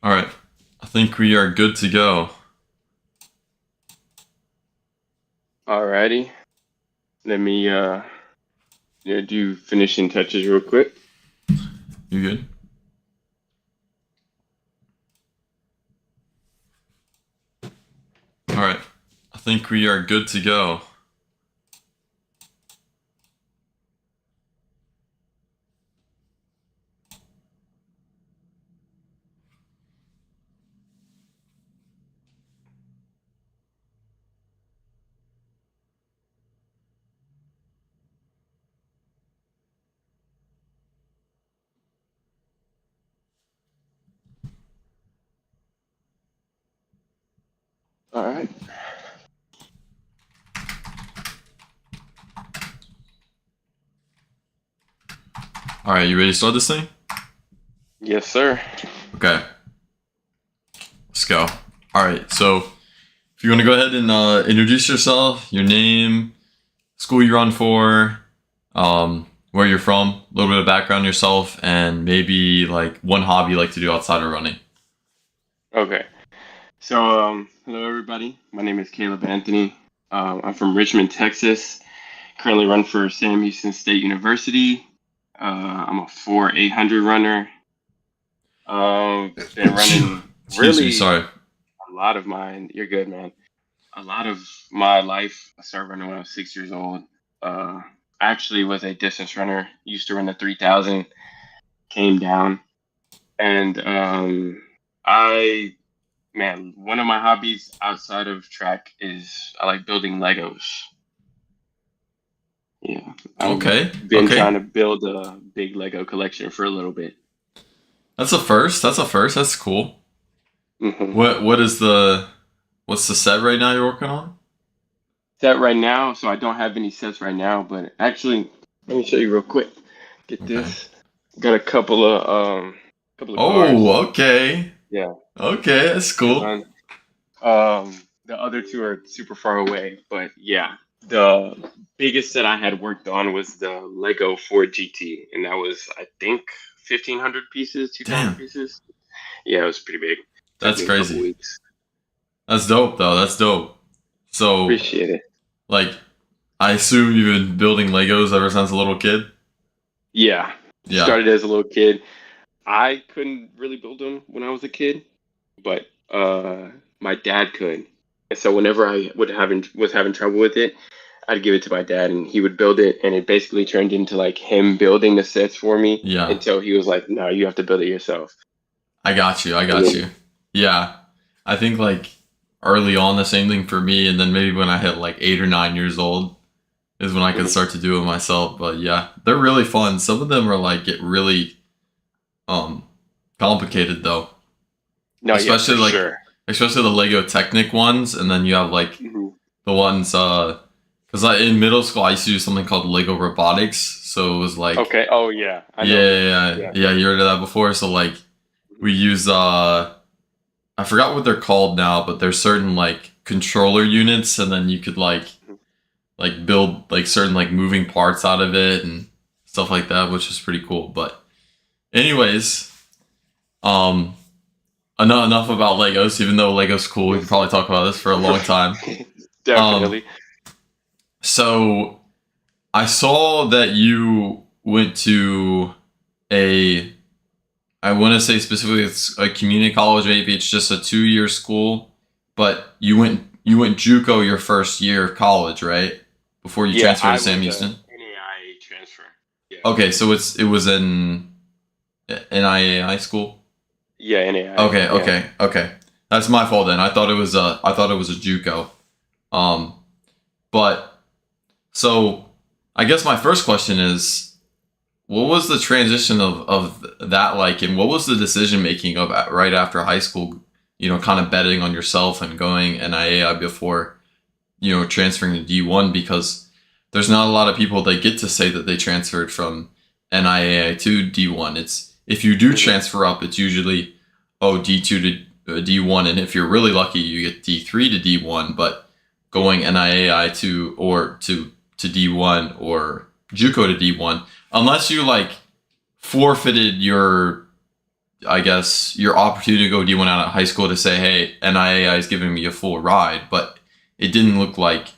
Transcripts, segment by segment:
All right. I think we are good to go. Alrighty. Let me do finishing touches real quick. You good? All right. I think we are good to go. All right. All right. You ready to start this thing? Yes, sir. Okay. Let's go. All right. So if you want to go ahead and introduce yourself, your name, school you run for, where you're from, a little bit of background on yourself, and maybe like one hobby you like to do outside of running. Okay. So, hello everybody. My name is Caleb Anthony. I'm from Richmond, Texas. Currently run for Sam Houston State University. I'm a 4 800 runner. Been running Excuse me. really Sorry. a lot of mine. You're good, man. A lot of my life, I started running when I was 6 years old. I actually was a distance runner. Used to run the 3,000. Came down, and one of my hobbies outside of track is I like building Legos. Yeah, I've Okay. been Okay. trying to build a big Lego collection for a little bit. That's a first. That's a first. That's cool. hmm What's the set right now you're working on? Set right now, so I don't have any sets right now, but actually, let me show you real quick. Get Okay. this. Got a couple of cars. Oh, okay. Yeah, Okay, that's cool. Amazon. The other two are super far away, but yeah, the biggest set I had worked on was the Lego 4 GT, and that was, I think, 1,500 pieces, 2,000 Damn. pieces. Yeah, it was pretty big. Took That's me a couple crazy. weeks. That's dope though. That's dope. So, Appreciate it. like, I assume you've been building Legos ever since a little kid? Yeah, Yeah. started as a little kid. I couldn't really build them when I was a kid, but my dad could. And so whenever I was having trouble with it, I'd give it to my dad and he would build it, and it basically turned into like him building the sets for me Yeah. until he was like, "No, you have to build it yourself." I got you. I And got then, you. Yeah. I think like early on the same thing for me, and then maybe when I hit like 8 or 9 years old is when I could mhm. start to do it myself. But yeah, they're really fun. Some of them are like get really um complicated though. No, yeah, Especially for like sure. especially the Lego Technic ones, and then you have like hmm the ones because in middle school I used to do something called Lego Robotics. So it was like Okay. Oh yeah, I yeah, know yeah, it. yeah, Yeah. yeah, you heard of that before. So like Mhm. we use I forgot what they're called now, but there's certain like controller units, and then you could Mhm. like build like certain like moving parts out of it and stuff like that, which is pretty cool. But anyways, um, enough about Legos. Even though Legos cool, we could Yes. probably talk about this for a long time. Um, Definitely. so I saw that you went to a I want to say specifically it's a community college. Maybe it's just a 2 year school, but you went JUCO your first year of college, right? Before you Yeah, transferred to I Sam was a Houston. NAIA transfer. Yeah. Okay, so it was in NIAI school. Yeah, NAIA. Okay, Yeah. okay, okay. That's my fault then. I thought it was a JUCO. Um, but so I guess my first question is what was the transition of that like, and what was the decision making of right after high school? Kind of betting on yourself and going NIAI before transferring to D1 because there's not a lot of people that get to say that they transferred from NIAI to D1. It's if you do hmm transfer up, it's usually D2 to D1, and if you're really lucky, you get D3 to D1. But going NIAI to D1 or JUCO to D1, unless you like forfeited your I guess, your opportunity to go D1 out of high school to say, hey, NIAI is giving me a full ride, but it didn't look like,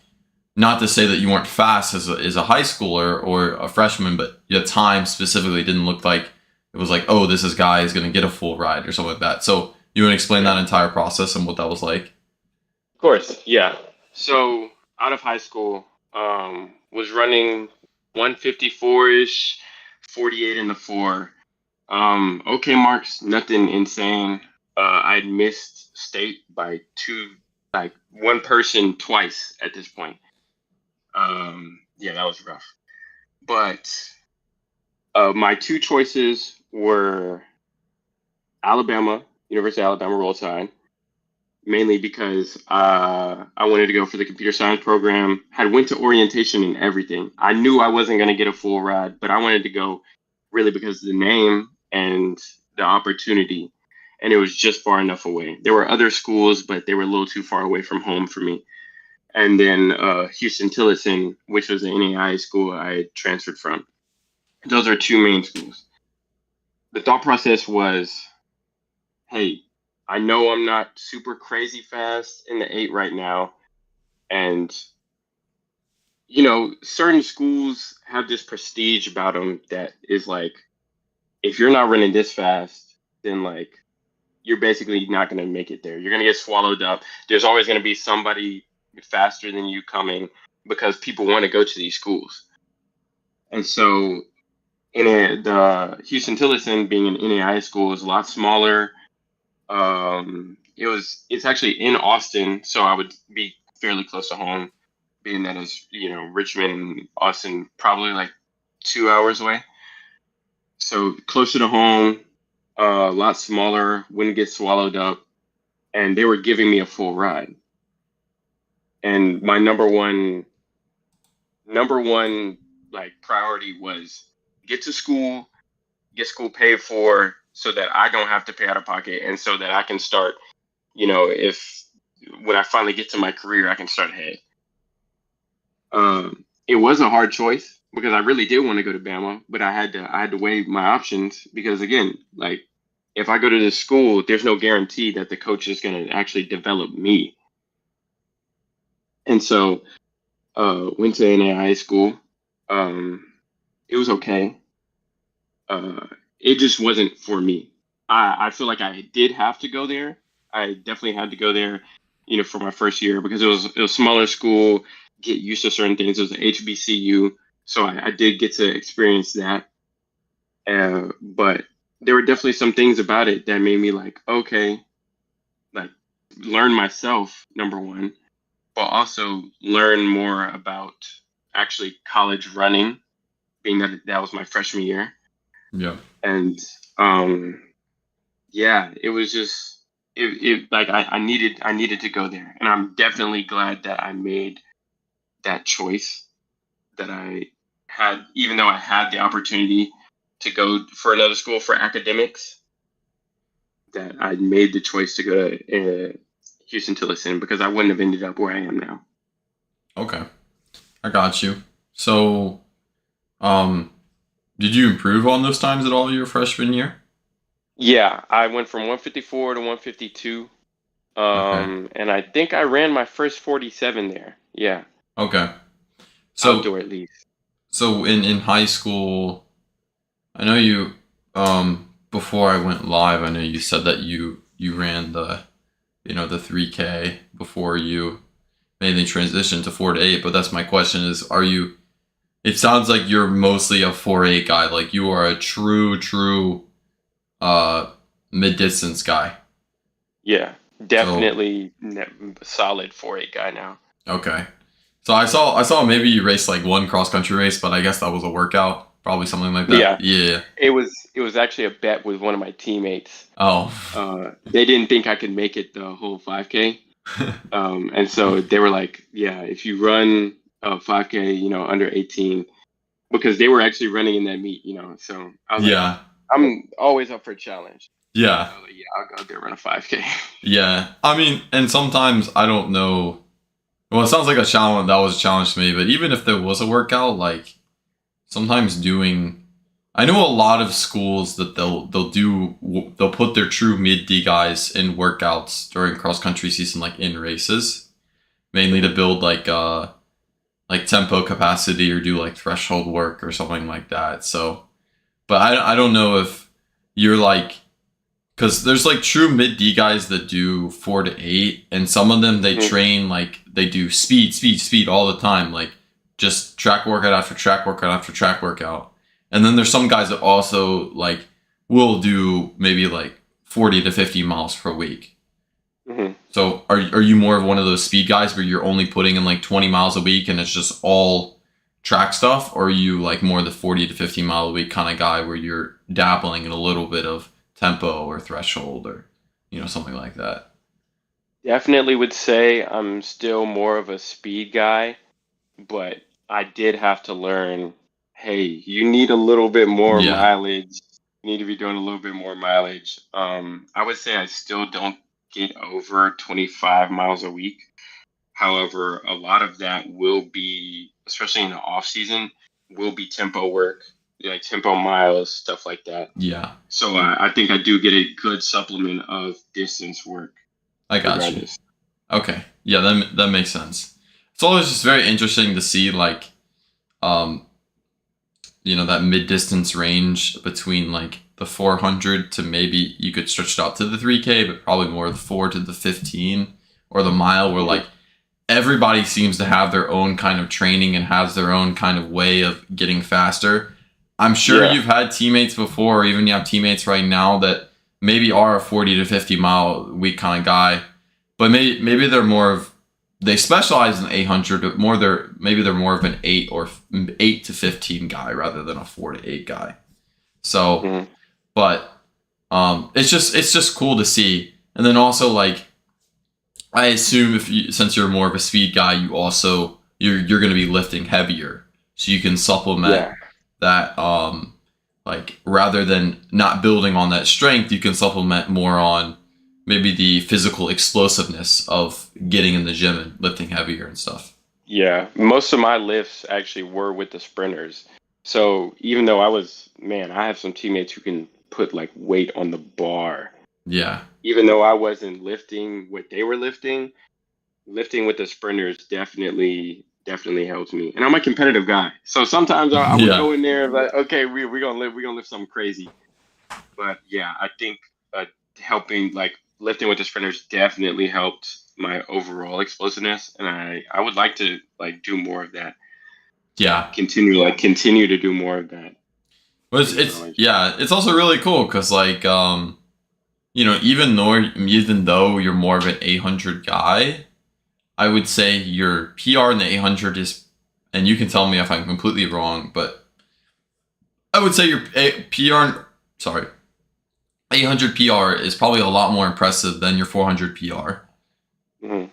not to say that you weren't fast as a high schooler or a freshman, but your time specifically didn't look like it was like, oh, this guy is going to get a full ride or something like that. So you want to explain that entire process and what that was like? Of course, yeah. So out of high school, was running 154-ish, 48 in the four. Okay marks, nothing insane. I'd missed state by like one person twice at this point. Yeah, that was rough. But my two choices were Alabama, University of Alabama Roll Tide, mainly because I wanted to go for the computer science program. Had went to orientation and everything. I knew I wasn't going to get a full ride, but I wanted to go really because of the name and the opportunity. And it was just far enough away. There were other schools, but they were a little too far away from home for me. And then Houston-Tillotson, which was the NAIA school I had transferred from. Those are two main schools. The thought process was, hey, I know I'm not super crazy fast in the 8 right now. And, certain schools have this prestige about them that is like, if you're not running this fast, then like, you're basically not going to make it there. You're going to get swallowed up. There's always going to be somebody faster than you coming because people want to go to these schools. And so the Houston-Tillotson being an NAIA school is a lot smaller. It's actually in Austin, so I would be fairly close to home, being that is, Richmond and Austin probably like 2 hours away. So closer to home, a lot smaller, wouldn't get swallowed up, and they were giving me a full ride. And my number one like priority was get to school, get school paid for so that I don't have to pay out of pocket and so that I can start, if when I finally get to my career, I can start ahead. It was a hard choice because I really did want to go to Bama, but I had to weigh my options because again, like if I go to this school, there's no guarantee that the coach is going to actually develop me. And so went to NAIA school. It was okay. It just wasn't for me. I feel like I did have to go there. I definitely had to go there, for my first year because it was a smaller school, get used to certain things. It was an HBCU, so I did get to experience that. But there were definitely some things about it that made me like, okay, like learn myself, number one, but also learn more about actually college running, being that was my freshman year. Yeah. And yeah, it was just it like I needed to go there. And I'm definitely glad that I made that choice, that I had, even though I had the opportunity to go for another school for academics, that I made the choice to go to Houston-Tillotson because I wouldn't have ended up where I am now. Okay. I got you. So, did you improve on those times at all your freshman year? Yeah, I went from 154 to 152. Okay. And I think I ran my first 47 there. Yeah. Okay. So, Outdoor at least. so in high school, I know you, before I went live, I know you said that you ran the 3K before you made the transition to 4 to 8, but that's my question is, it sounds like you're mostly a 4-8 guy, like you are a true mid-distance guy. Yeah, definitely solid 4-8 guy now. Okay. So I saw maybe you raced like one cross-country race, but I guess that was a workout. Probably something like that. Yeah. It was actually a bet with one of my teammates. Oh. They didn't think I could make it the whole 5K. And so they were like, yeah, if you run a 5K, under 18, because they were actually running in that meet, so I was like, I'm always up for a challenge. Yeah. I was like, yeah, I'll go out there and run a 5K. Yeah. I mean, and sometimes I don't know. Well, it sounds like a challenge. That was a challenge to me, but even if there was a workout, like sometimes doing I know a lot of schools that they'll put their true mid D guys in workouts during cross country season, like in races, mainly to build like tempo capacity or do like threshold work or something like that. So, but I don't know if you're like, because there's like true mid D guys that do 4 to 8, and some of them they train like they do speed all the time, like just track workout after track workout after track workout. And then there's some guys that also like will do maybe like 40 to 50 miles per week. Mm-hmm. So are you more of one of those speed guys where you're only putting in like 20 miles a week and it's just all track stuff, or are you like more the 40 to 50 mile a week kind of guy where you're dabbling in a little bit of tempo or threshold or something like that? Definitely would say I'm still more of a speed guy, but I did have to learn, hey, you need a little bit more Yeah. mileage. You need to be doing a little bit more mileage. I would say I still don't get over 25 miles a week. However, a lot of that will be, especially in the off season, will be tempo work, like tempo miles, stuff like that. Yeah. So I think I do get a good supplement of distance work I got you. regardless. Okay. Yeah, that makes sense. It's always just very interesting to see like that mid distance range between like the 400 to maybe you could stretch it out to the 3K, but probably more the 4 to the 15 or the mile, where like everybody seems to have their own kind of training and has their own kind of way of getting faster. I'm sure you've had teammates before, or even you have teammates right now that maybe are a 40 to 50 mile a week kind of guy, but maybe they're more of, they specialize in 800, but maybe they're more of an 8 to 15 guy rather than a 4 to 8 guy. So, but it's just cool to see. And then also like, I assume since you're more of a speed guy, you also you're going to be lifting heavier, so you can supplement that. Like rather than not building on that strength, you can supplement more on maybe the physical explosiveness of getting in the gym and lifting heavier and stuff. Yeah, most of my lifts actually were with the sprinters. So even though I have some teammates who can put like weight on the bar. Yeah. Even though I wasn't lifting what they were lifting with the sprinters definitely helps me. And I'm a competitive guy, so sometimes I would go in there like, okay, we're gonna lift something crazy. But yeah, I think helping like lifting with the sprinters definitely helped my overall explosiveness, and I would like to like do more of that. Yeah. Continue to do more of that. But it's also really cool because like even though you're more of an 800 guy, I would say your PR in the 800 is, and you can tell me if I'm completely wrong, but I would say your 800 PR is probably a lot more impressive than your 400 PR. Mm-hmm.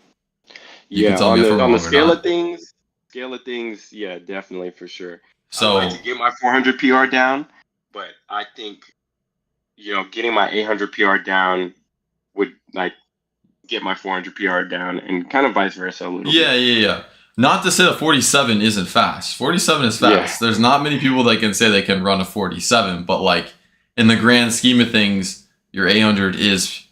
You can tell me if I'm wrong on the scale of things, yeah, definitely for sure. So I'd like to get my 400 PR down, but I think getting my 800 PR down would like get my 400 PR down, and kind of vice versa a little bit. Yeah. Not to say that 47 isn't fast. 47 is fast. There's not many people that can say they can run a 47, but like in the grand scheme of things, your 800 is.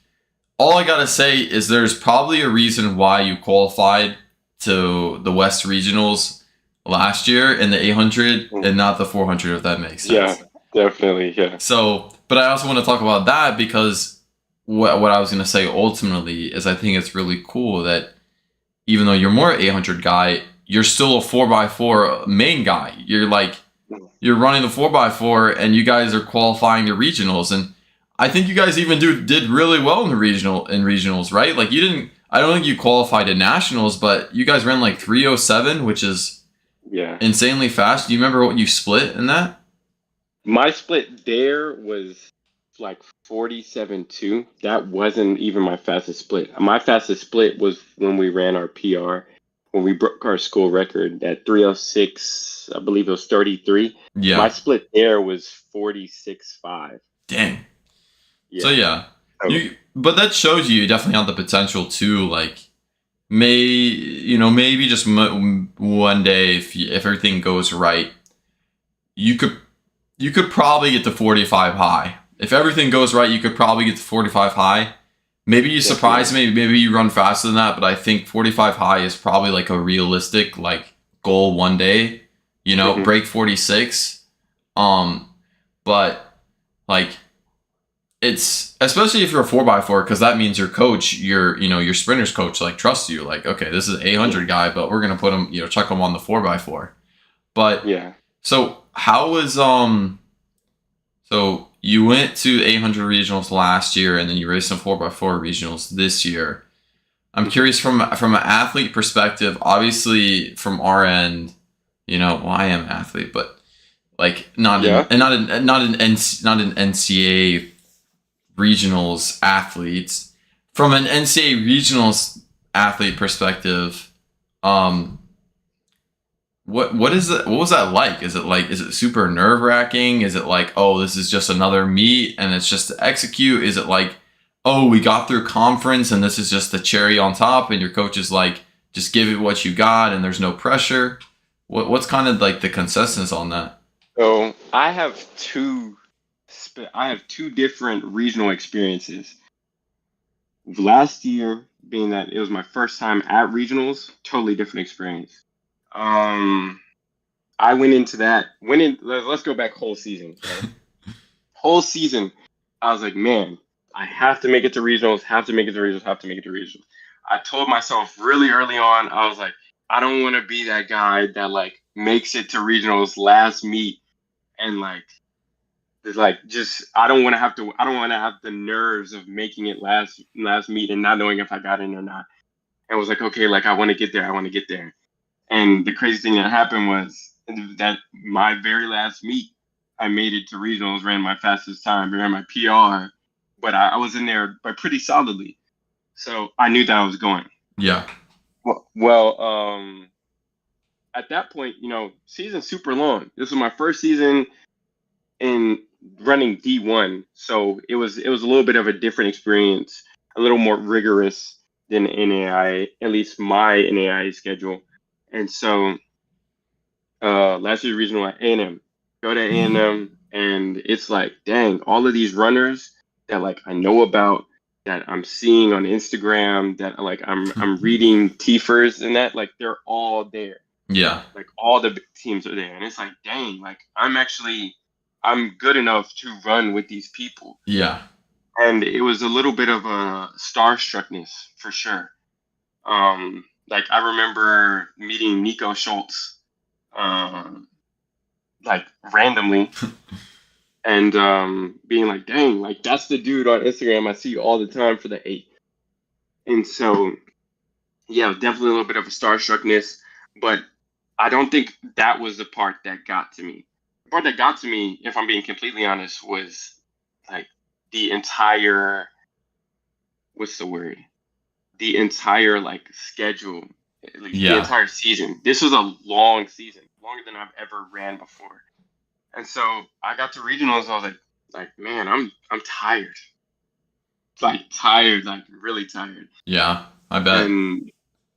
All I gotta say is there's probably a reason why you qualified to the West Regionals last year in the 800 and not the 400, if that makes sense. Yeah, definitely. Yeah. So, but I also want to talk about that because what I was going to say ultimately is I think it's really cool that even though you're more 800 guy, you're still a 4x4 main guy. You're running the 4x4 and you guys are qualifying the regionals. And I think you guys even did really well in regionals, right? Like I don't think you qualified to nationals, but you guys ran like 3:07, which is insanely fast. Do you remember what you split in that? My split there was like 47.2. That wasn't even my fastest split. My fastest split was when we ran our PR, when we broke our school record at 3:06. I believe it was 33. Yeah. My split there was 46.5. Dang. Yeah. So but that shows you definitely have the potential to like maybe just one day if everything goes right, you could you could probably get to 45 high. If everything goes right, you could probably get to 45 high. Maybe you surprise me. Maybe you run faster than that, but I think 45 high is probably like a realistic like goal one day. You know, break 46. But like it's especially if you're a 4x4 because that means your coach, your sprinter's coach like trusts you. Like, okay, this is an 800 guy, but we're gonna put him, chuck him on the 4x4. But Yeah. so how was so you went to 800 regionals last year, and then you raced some 4x4 regionals this year. I'm curious from an athlete perspective. Obviously, from our end, well, I am an athlete, but like not an NCAA regionals athlete. From an NCAA regionals athlete perspective, what was that like? Is it super nerve wracking? Is it like, oh, this is just another meet and it's just to execute? Is it like, oh, we got through conference and this is just the cherry on top and your coach is like, just give it what you got and there's no pressure? What's kind of like the consensus on that? So I have two different regional experiences. Last year, being that it was my first time at regionals, totally different experience. I went into that. Let's go back whole season. Okay? Whole season, I was like, man, I have to make it to regionals. Have to make it to regionals. Have to make it to regionals. I told myself really early on, I was like, I don't want to be that guy that like makes it to regionals last meet and like just I don't want to have the nerves of making it last meet and not knowing if I got in or not. And I was like, okay, like I want to get there. And the crazy thing that happened was that my very last meet, I made it to regionals, ran my fastest time, ran my PR, but I was in there by pretty solidly. So I knew that I was going. Yeah. Well, at that point, season's super long. This was my first season in running D1, so it was a little bit of a different experience, a little more rigorous than NAI, at least my NAI schedule. And so last year's regional at A&M, go to A&M, and it's like, dang, all of these runners that like I know about, that I'm seeing on Instagram, that like I'm reading TFers and that, like they're all there. Yeah. Like all the teams are there, and it's like, dang, like I'm good enough to run with these people. Yeah. And it was a little bit of a starstruckness for sure. Like I remember meeting Nico Schultz, like randomly, and being like, dang, like that's the dude on Instagram I see all the time for the 8. And so, yeah, definitely a little bit of a starstruckness, but I don't think that was the part that got to me. The part that got to me, if I'm being completely honest, was like the entire, what's the word? The entire like schedule, the entire season. This was a long season, longer than I've ever ran before. And so I got to regionals. I was like, man, I'm tired. Like tired, like really tired. Yeah, I bet. And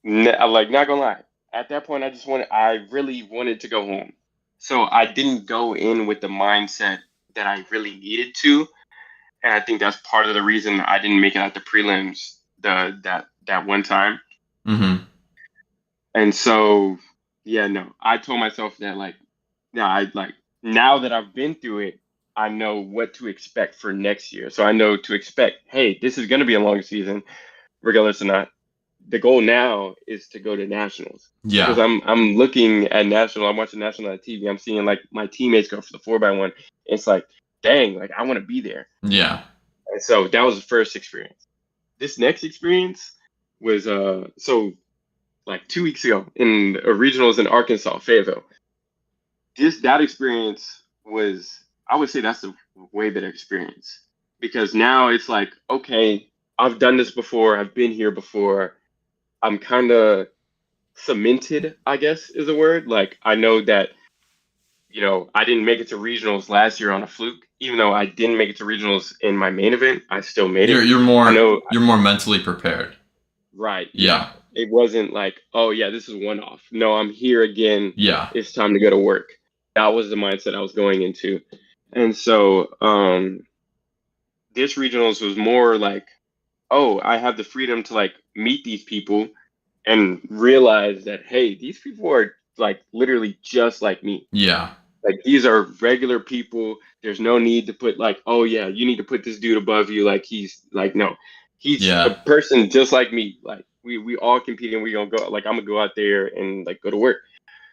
like, not gonna lie, at that point, I really wanted to go home. So I didn't go in with the mindset that I really needed to. And I think that's part of the reason I didn't make it out the prelims that one time. Mm-hmm. And so, yeah, no, I told myself that like, now that I've been through it, I know what to expect for next year. So I know to expect, hey, this is going to be a long season, regardless or not. The goal now is to go to nationals. Yeah. Because I'm looking at national. I'm watching national on TV. I'm seeing like my teammates go for the 4x1. It's like, dang, like I want to be there. Yeah. And so that was the first experience. This next experience was so like 2 weeks ago in regionals in Arkansas, Fayetteville. That experience was, I would say that's a way better experience, because now it's like, okay, I've done this before. I've been here before. I'm kind of cemented, I guess is a word. Like I know that, I didn't make it to regionals last year on a fluke. Even though I didn't make it to regionals in my main event, I still made it. You're more mentally prepared. Right. Yeah. It wasn't like, oh yeah, this is one off. No, I'm here again. Yeah. It's time to go to work. That was the mindset I was going into. And so this regionals was more like, oh, I have the freedom to like meet these people and realize that, hey, these people are like literally just like me. Yeah. Like these are regular people. There's no need to put like, oh yeah, you need to put this dude above you. Like he's like, no, he's a Yeah. person just like me. Like we all compete and we gonna go. Like I'm gonna go out there and like go to work.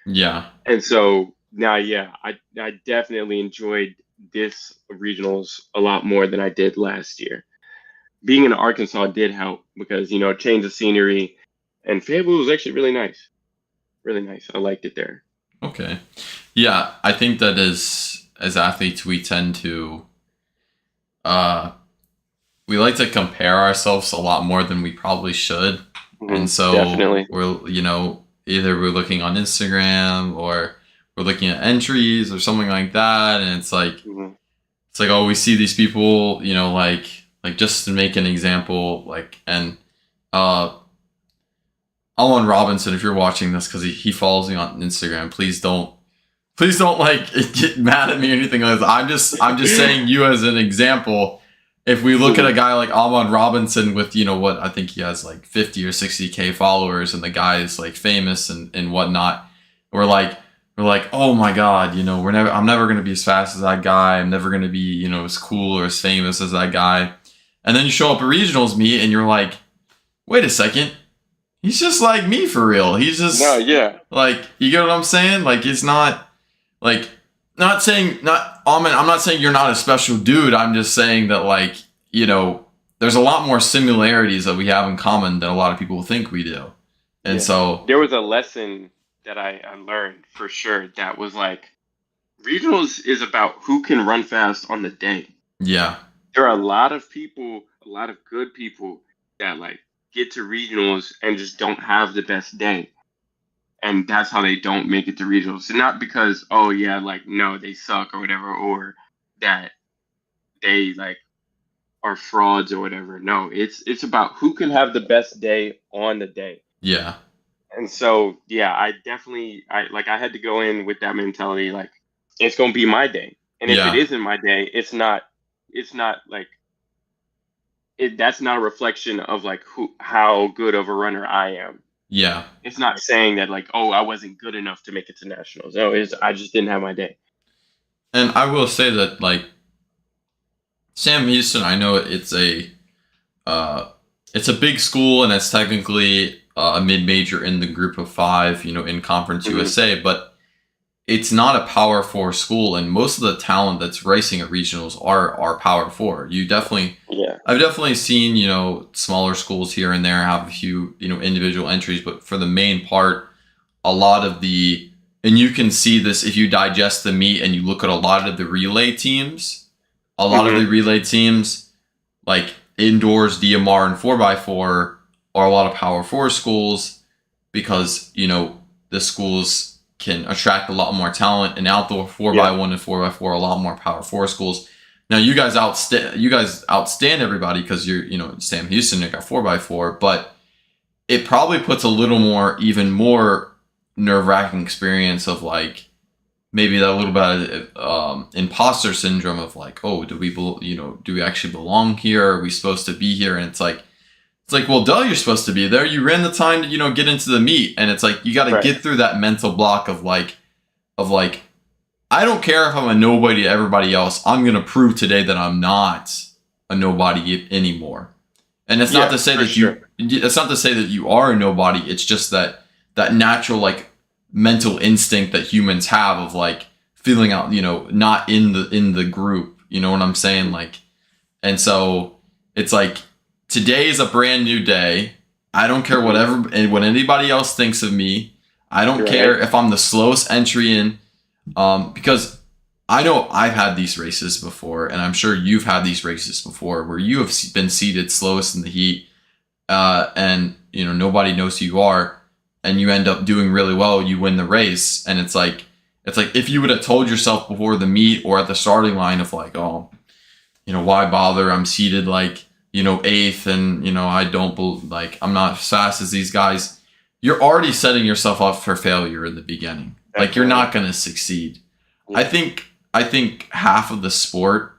Yeah. And so now, yeah, I definitely enjoyed this regionals a lot more than I did last year. Being in Arkansas did help because change of scenery, and Fayetteville was actually really nice, really nice. I liked it there. Okay. Yeah, I think that as athletes we tend to uh we like to compare ourselves a lot more than we probably should. And so Definitely. we're either we're looking on Instagram or we're looking at entries or something like that, and Mhm. it's like, oh, we see these people, like just to make an example, and uh Allen Robinson, if you're watching this, because he follows me on Instagram, please don't like get mad at me or anything like that. I'm just saying you as an example. If we look at a guy like Allen Robinson with what I think he has like 50 or 60K followers, and the guy is like famous and whatnot, we're like oh my god, I'm never gonna be as fast as that guy. I'm never gonna be as cool or as famous as that guy. And then you show up at regionals meet and you're like, wait a second, he's just like me for real. He's just No, yeah, like, you get what I'm saying? Like, it's not like, not saying not Almond. I'm not saying you're not a special dude. I'm just saying that there's a lot more similarities that we have in common than a lot of people think we do. And yeah. so There was a lesson that I learned for sure that was like regionals is about who can run fast on the day. yeah, There are a lot of people, a lot of good people that like get to regionals and just don't have the best day. And that's how they don't make it to regionals. And not because, oh yeah, like no, they suck or whatever, or that they like are frauds or whatever. No, it's about who can have the best day on the day. yeah, And so yeah, I had to go in with that mentality, like it's gonna be my day. And if it yeah, isn't my day, it's not like that's not a reflection of like how good of a runner I am. yeah. It's not saying that like, oh, I wasn't good enough to make it to nationals. No, I just didn't have my day. And I will say that, like, Sam Houston, I know uh, it's a big school and it's technically a mid-major in the group of five, in Conference Mhm. USA, but it's not a Power Four school, and most of the talent that's racing at regionals are Power Four. Yeah. I've definitely seen smaller schools here and there have a few individual entries, but for the main part, a lot of and you can see this if you digest the meet and you look at a lot of the relay teams. A lot of the Mhm. relay teams, like indoors, DMR, and 4x4, are a lot of Power 4 schools because, the schools can attract a lot more talent, and outdoor 4x1 and 4x4 are a lot more Power 4 schools. Now, you guys outstand everybody because you're, Sam Houston, you got 4x4, but it probably puts a little more, even more nerve-wracking experience of like, maybe that little bit of imposter syndrome of like, oh, do we actually belong here? Are we supposed to be here? And it's like, well, duh, you're supposed to be there. You ran the time to, get into the meet. And it's like, you got to Right. get through that mental block of like, I don't care if I'm a nobody to everybody else. I'm going to prove today that I'm not a nobody anymore. And it's not to say that it's not to say that you are a nobody. It's just that natural, like, mental instinct that humans have of like feeling out, not in the group. You know what I'm saying? Like, and so it's like, today is a brand new day. I don't care what anybody else thinks of me. I don't care if I'm the slowest entry in, because I know I've had these races before, and I'm sure you've had these races before where you have been seated slowest in the heat, and nobody knows who you are, and you end up doing really well. You win the race, and it's like if you would have told yourself before the meet or at the starting line of like, oh, why bother? I'm seated like, eighth, and I don't like, I'm not as fast as these guys. You're already setting yourself up for failure in the beginning. Like, you're not going to succeed. Yeah. I think I think half of the sport,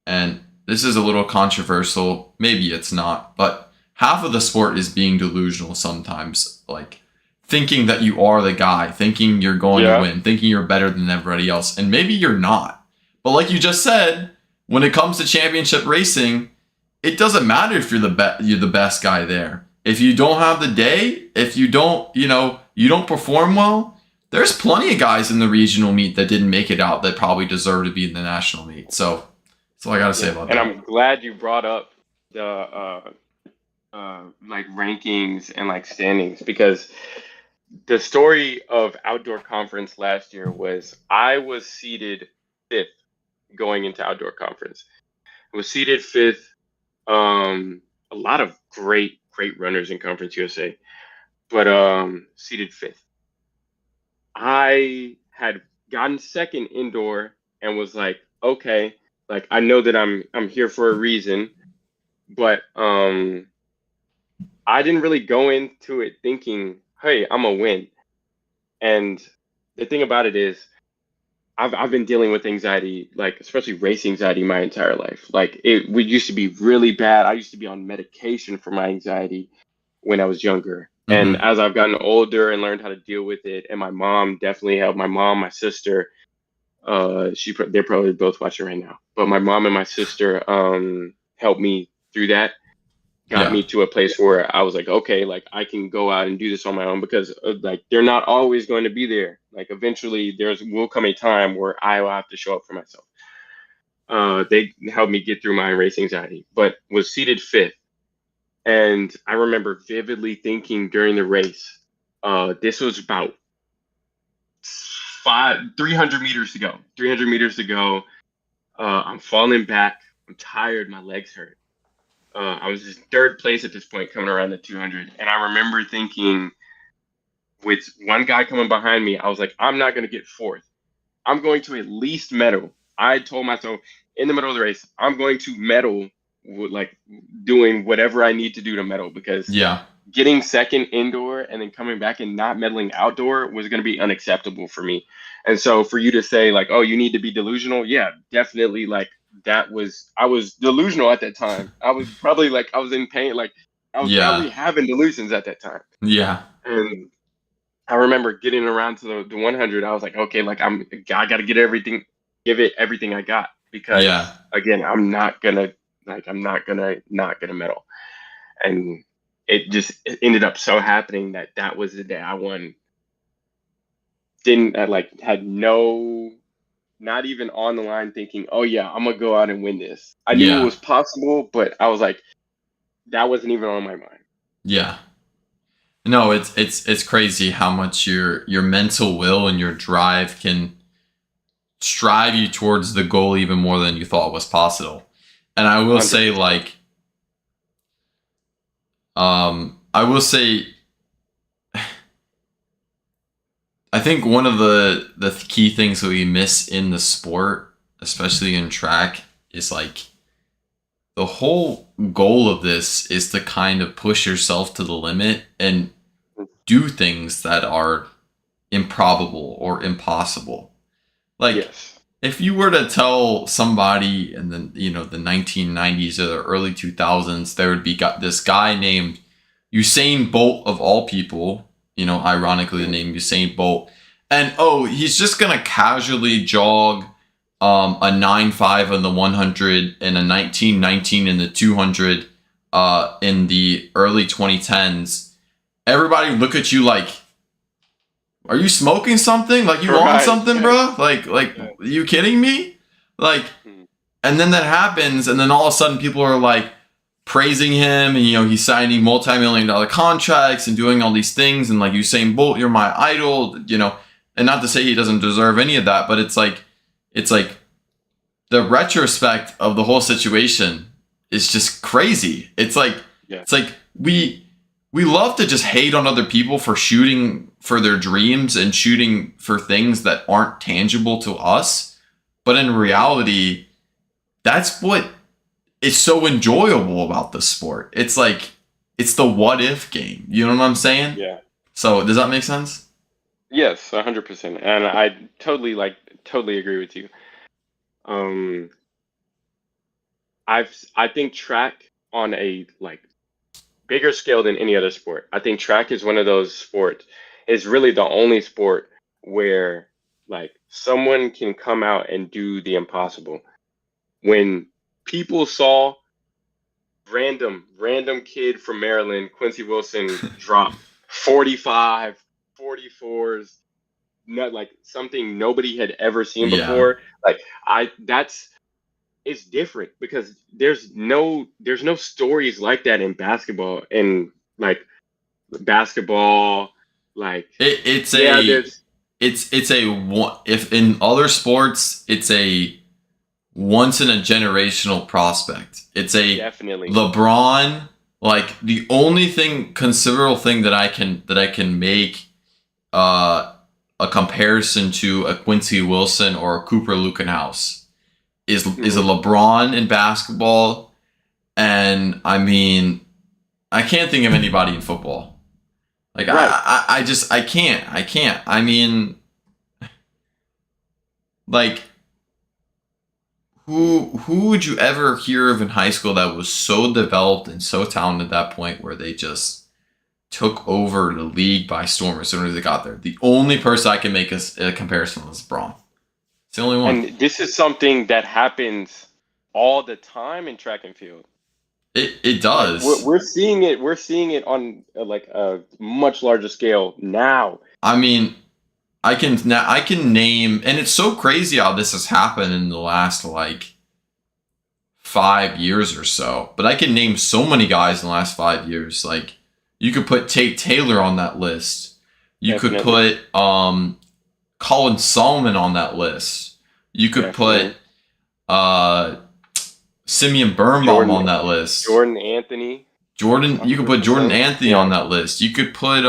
and this is a little controversial, maybe it's not, but half of the sport is being delusional sometimes. Like thinking that you are the guy, thinking you're going to Yeah. win, thinking you're better than everybody else. And maybe you're not. But like you just said, when it comes to championship racing, it doesn't matter if you're the best guy there. If you don't have the day, if you don't, you don't perform well, there's plenty of guys in the regional meet that didn't make it out that probably deserve to be in the national meet. So that's all I got to say about And that. I'm glad you brought up the like rankings and like standings, because the story of outdoor conference last year was I was seeded fifth going into outdoor conference. I was seeded fifth. A lot of great runners in Conference USA, but seeded fifth. I had gotten second indoor and was like, okay, like I know that I'm here for a reason, but I didn't really go into it thinking, hey, I'm gonna win. And the thing about it is, I've been dealing with anxiety, like especially race anxiety, my entire life. Like it would used to be really bad. I used to be on medication for my anxiety when I was younger. And Mm-hmm. as I've gotten older and learned how to deal with it, and my mom definitely helped. My mom, my sister, they're probably both watching right now. But my mom and my sister helped me through that, got Yeah. me to a place where I was like, okay, like I can go out and do this on my own, because like they're not always going to be there. Like eventually will come a time where I will have to show up for myself. They helped me get through my race anxiety, but was seated fifth. And I remember vividly thinking during the race, this was about 300 meters to go. 300 meters to go. I'm falling back. I'm tired. My legs hurt. I was just third place at this point, coming around the 200. And I remember thinking, with one guy coming behind me, I was like, I'm not going to get fourth. I'm going to at least medal. I told myself in the middle of the race, I'm going to medal, like doing whatever I need to do to medal, because Yeah. getting second indoor and then coming back and not medaling outdoor was going to be unacceptable for me. And so for you to say like, oh, you need to be delusional. Yeah, definitely. Like I was delusional at that time. I was probably like, I was in pain. Like I was Yeah. probably having delusions at that time. Yeah. And I remember getting around to the 100. I was like, okay, like I got to give it everything I got, because Yeah. again, I'm not gonna medal. And it ended up so happening that that was the day I won. Didn't I like had no, not even on the line thinking, oh yeah, I'm gonna go out and win this. I knew it Yeah. was possible, but I was like, that wasn't even on my mind. Yeah. No, it's crazy how much your mental will and your drive can strive you towards the goal even more than you thought was possible. And I will say 100%. like I will say I think one of the key things that we miss in the sport, especially in track, is like the whole goal of this is to kind of push yourself to the limit and do things that are improbable or impossible. Like Yes. if you were to tell somebody in the 1990s or the early 2000s, there would be this guy named Usain Bolt of all people, ironically the name Usain Bolt, and he's just gonna casually jog a 9.5 in the 100 and a 19.19 in the 200 in the early 2010s. Everybody look at you like, are you smoking something? Like you on Right. something, bro? Like Yeah. are you kidding me? Like, Mhm. and then that happens, and then all of a sudden people are like praising him, and he's signing multi-million-dollar contracts and doing all these things, and like Usain Bolt, you're my idol, and not to say he doesn't deserve any of that, but it's like the retrospect of the whole situation is just crazy. It's like Yeah. we love to just hate on other people for shooting for their dreams and shooting for things that aren't tangible to us, but in reality, that's what is so enjoyable about the sport. It's like it's the what if game. You know what I'm saying? Yeah. So does that make sense? Yes, 100%. And I totally agree with you. Um, I think track on a like bigger scale than any other sport. I think track is one of those sports. It's really the only sport where like someone can come out and do the impossible. When people saw random kid from Maryland, Quincy Wilson, drop 45, 44s, not like something nobody had ever seen Yeah. before. Like I that's it's different because there's no stories like that in basketball and like basketball like It's yeah a there's it's a if in other sports it's a once in a generational prospect. It's a definitely LeBron. Like the only considerable thing that I can make a comparison to a Quincy Wilson or a Cooper Lukenhaus is a mhm, LeBron in basketball, and I mean I can't think of anybody in football. Like right. I just I can't. I mean, like who would you ever hear of in high school that was so developed and so talented at that point where they just took over the league by storm as soon as they got there? The only person I can make a comparison with is LeBron. It's the only one. And this is something that happens all the time in track and field. It Like does. we're seeing it on like a much larger scale now. I mean, I can name, and it's so crazy how this has happened in the last like 5 years or so. But I can name so many guys in the last 5 years. Like you could put Tate Taylor on that list. You could Definitely, put Colin Solomon on that list. You could put definitely. uh, Simeon Birnbaum Jordan on that list. Jordan Anthony, Jordan, you could put Jordan 100%. Anthony on Yeah. that list. You could put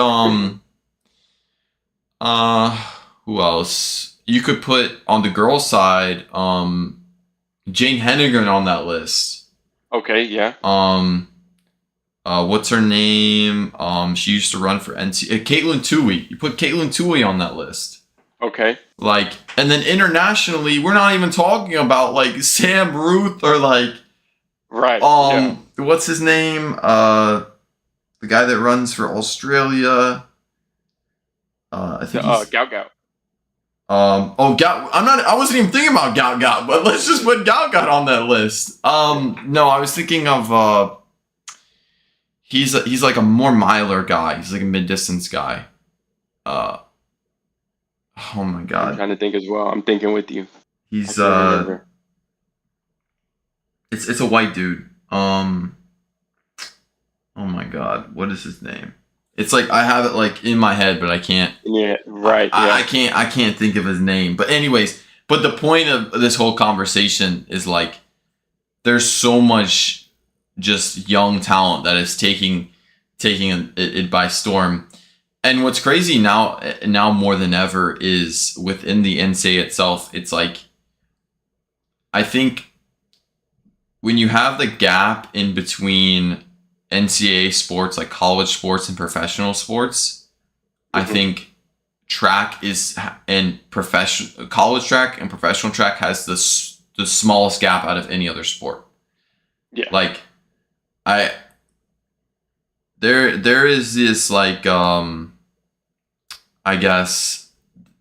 uh who else? You could put on the girls' side Jane Hennigan on that list. Okay, yeah. Um what's her name? She used to run for Caitlin Toohey. You put Caitlin Toohey on that list. Okay. Like, and then internationally, we're not even talking about like Sam Ruth or like Right. Yeah. what's his name? The guy that runs for Australia. I think The he's Gout Gout. Gout. I wasn't even thinking about Gout Gout, but let's just put Gout Gout on that list. No, I was thinking of he's like a more miler guy. He's like a mid distance guy. Uh, oh my I'm god. trying to think as well. I'm thinking with you. I He's can't remember. it's a white dude. Oh my god, what is his name? It's like I have it like in my head, but I can't. Yeah. Right. I Yeah. can't. I can't think of his name. But anyways, but the point of this whole conversation is like there's so much just young talent that is taking it by storm. And what's crazy now more than ever is within the NCAA itself. It's like I think when you have the gap in between NCAA sports, like college sports and professional sports, I Hmm. think track is and professional college track and professional track has the smallest gap out of any other sport. Yeah. Like I there is this like I guess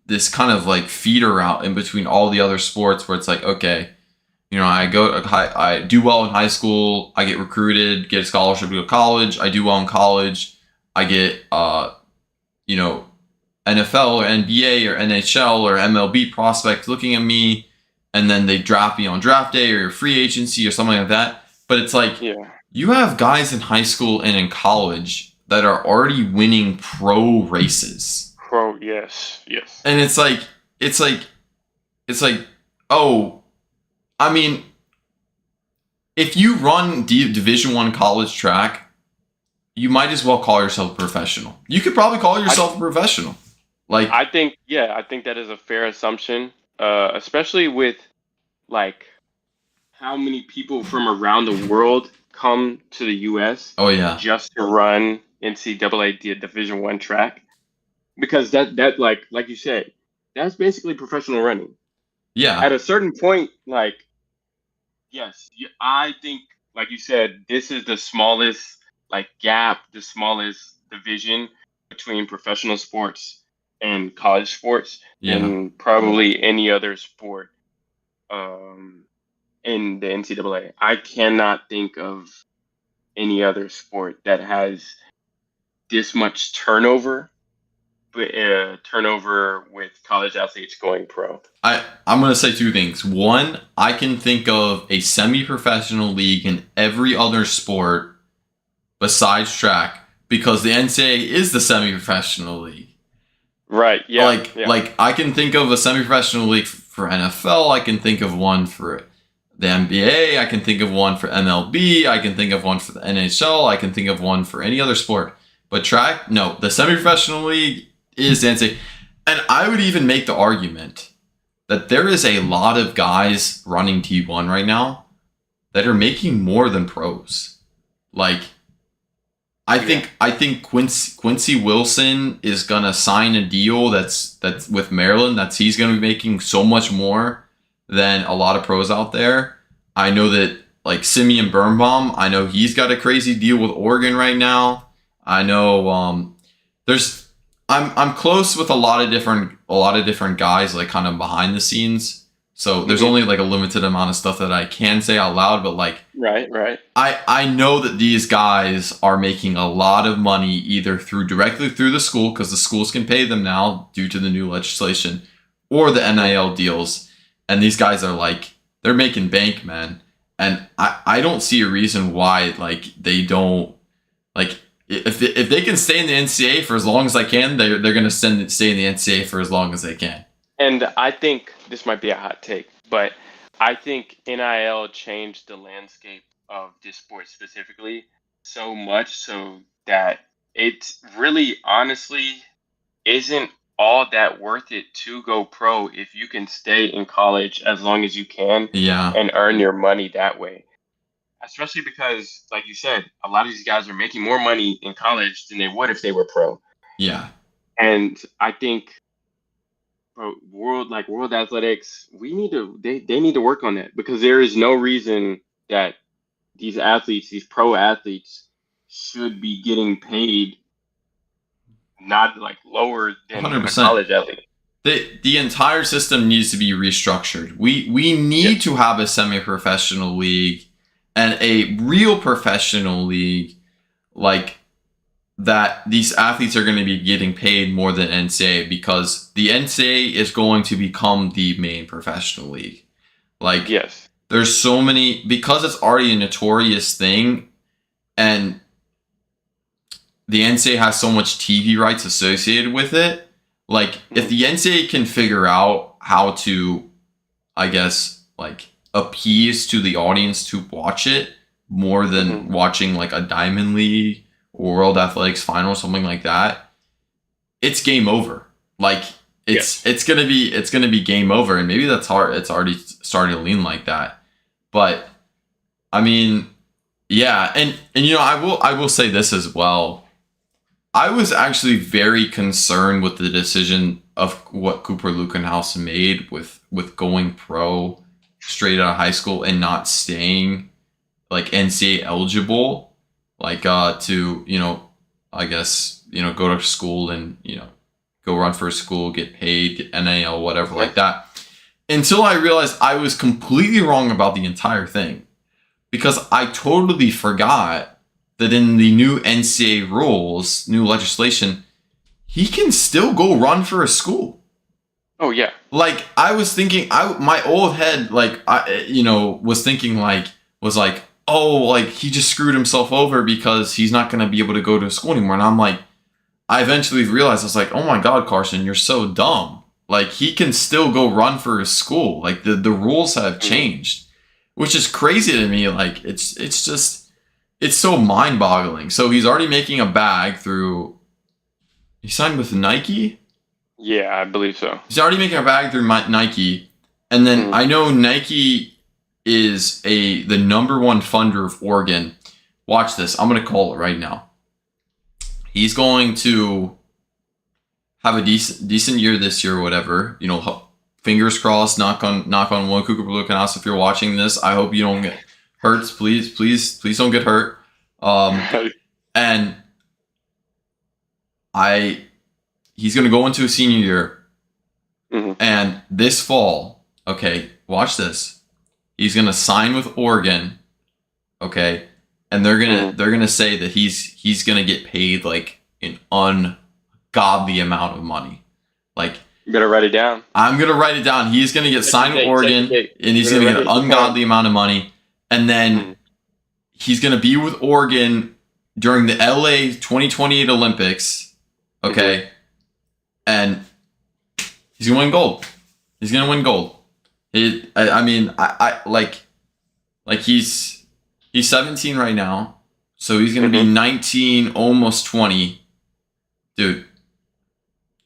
this kind of like feeder out in between all the other sports where it's like okay, you know, I do well in high school, I get recruited, get a scholarship to go to college, I do well in college, I get you know, NFL or NBA or NHL or MLB prospects looking at me, and then they draft me on draft day or free agency or something like that. But it's like Yeah. you have guys in high school and in college that are already winning pro races, Pro. Yes. Yes. and it's like oh, I mean, if you run Division One college track, you might as well call yourself a professional. You could probably call I yourself a professional. Like, I think yeah. I think that is a fair assumption. Especially with like how many people from around the world come to the U.S. oh yeah, just to run NCAA Division One track. because that like you said, that's basically professional running. At Yeah. a certain point, like yes, I think like you said, this is the smallest like gap, the smallest division between professional sports and college sports Yeah. than probably any other sport um, in the NCAA. I cannot think of any other sport that has this much turnover, turnover with college athletes going pro. I'm gonna say two things. One, I can think of a semi-professional league in every other sport besides track because the NCAA is the semi-professional league. Right. Yeah. Yeah. Like I can think of a semi-professional league for NFL. I can think of one for the NBA. I can think of one for MLB. I can think of one for the NHL. I can think of one for any other sport. But track, no, the semi-professional league is the NCAA. And I would even make the argument that there is a lot of guys running T1 right now that are making more than pros. Like I think Quincy Wilson is gonna sign a deal that's with Maryland. He's gonna be making so much more than a lot of pros out there. I know that like Simeon Birnbaum, I know he's got a crazy deal with Oregon right now. I know there's I'm close with a lot of different guys like kind of behind the scenes. So there's only like a limited amount of stuff that I can say out loud, but like right. I know that these guys are making a lot of money either directly through the school because the schools can pay them now due to the new legislation or the NIL deals. And these guys are like, they're making bank, man. And I don't see a reason why like they don't like if they can stay in the NCAA for as long as they can, they're going to stay in the NCAA for as long as they can. And I think this might be a hot take, but I think NIL changed the landscape of this sport specifically so much so that it really honestly isn't all that worth it to go pro if you can stay in college as long as you can Yeah. and earn your money that way. Especially because, like you said, a lot of these guys are making more money in college than they would if they were pro. Yeah. And I think world athletics, they need to work on that because there is no reason that these pro athletes should be getting paid not like lower than a 100%. college athlete. The entire system needs to be restructured. We need to have a semi-professional league and a real professional league like that these athletes are going to be getting paid more than NCAA because the NCAA is going to become the main professional league. Like, yes, there's so many, because it's already a notorious thing and the NCAA has so much TV rights associated with it. Like, if the NCAA can figure out how to, I guess, like, appease to the audience to watch it more than watching, like, a Diamond League or World Athletics Final, something like that, it's game over. Like, it's gonna be game over, and maybe that's hard. It's already starting to lean like that. But, I mean, yeah, and you know, I will say this as well. I was actually very concerned with the decision of what Cooper Lukenhaus made with going pro straight out of high school and not staying like NCAA eligible, like to, you know, I guess, you know, go to school and, you know, go run for a school, get paid, get NIL, whatever like that. Until I realized I was completely wrong about the entire thing. Because I totally forgot that in the new NCAA rules, new legislation, he can still go run for a school. Oh yeah. Like, I was thinking, my old head, like, was like, oh, like, he just screwed himself over because he's not going to be able to go to school anymore. And I'm like, I eventually realized, I was like, oh my God, Carson, you're so dumb. Like, he can still go run for his school. Like, the rules have changed, which is crazy to me. Like, it's just, it's so mind boggling. So he's already making a bag through, he signed with Nike? Yeah, I believe so. He's already making a bag through Nike. And then I know Nike is the number one funder of Oregon. Watch this. I'm going to call it right now. He's going to have a decent year this year or whatever. Fingers crossed. Knock on one. Cooper Lucanas, if you're watching this, I hope you don't get hurt. Please don't get hurt. And he's gonna go into a senior year, and this fall, okay, watch this. He's gonna sign with Oregon, okay, and they're gonna say that he's gonna get paid like an ungodly amount of money. Like, you better write it down. I'm gonna write it down. He's gonna get signed with Oregon, and he's gonna get an ungodly amount of money, and then he's gonna be with Oregon during the LA 2028 Olympics, okay, and he's gonna win gold. He's gonna win gold. I like he's 17 right now, so he's gonna be 19, almost 20, dude.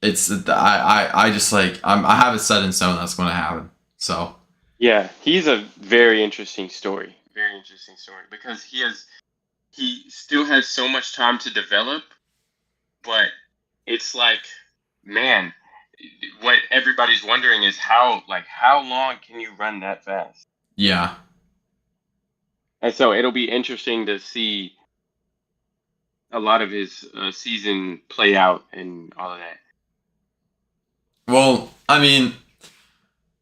It's I just like I have it set in stone that's going to happen. So yeah, he's a very interesting story. Very interesting story because he still has so much time to develop, but it's like, man, what everybody's wondering is how long can you run that fast? Yeah. And so it'll be interesting to see a lot of his season play out and all of that. Well, I mean,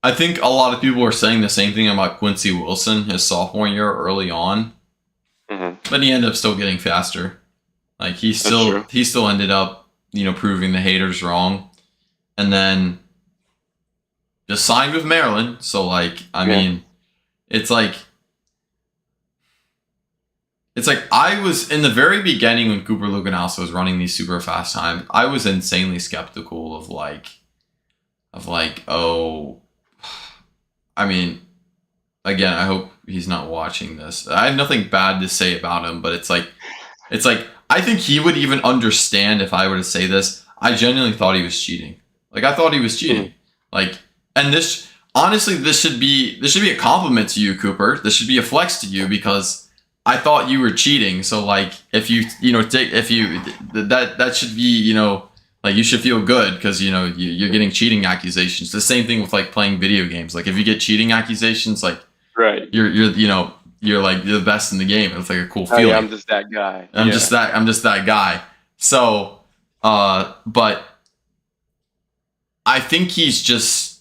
I think a lot of people are saying the same thing about Quincy Wilson his sophomore year early on, but he ended up still getting faster. Like he still ended up, proving the haters wrong, and then just signed with Maryland. So like, I mean, it's like I was in the very beginning when Cooper Luganowski was running these super fast times. I was insanely skeptical of oh, I mean, again, I hope he's not watching this. I have nothing bad to say about him, but it's like I think he would even understand if I were to say this. I genuinely thought he was cheating. Like I thought he was cheating. Like, and this honestly, this should be a compliment to you, Cooper. This should be a flex to you because I thought you were cheating. So like, if you that should be like you should feel good because you're getting cheating accusations. The same thing with like playing video games. Like if you get cheating accusations, like right, you're like you're the best in the game. It's like a cool feeling. Yeah, I'm just that guy. I'm just that guy. So, but I think he's just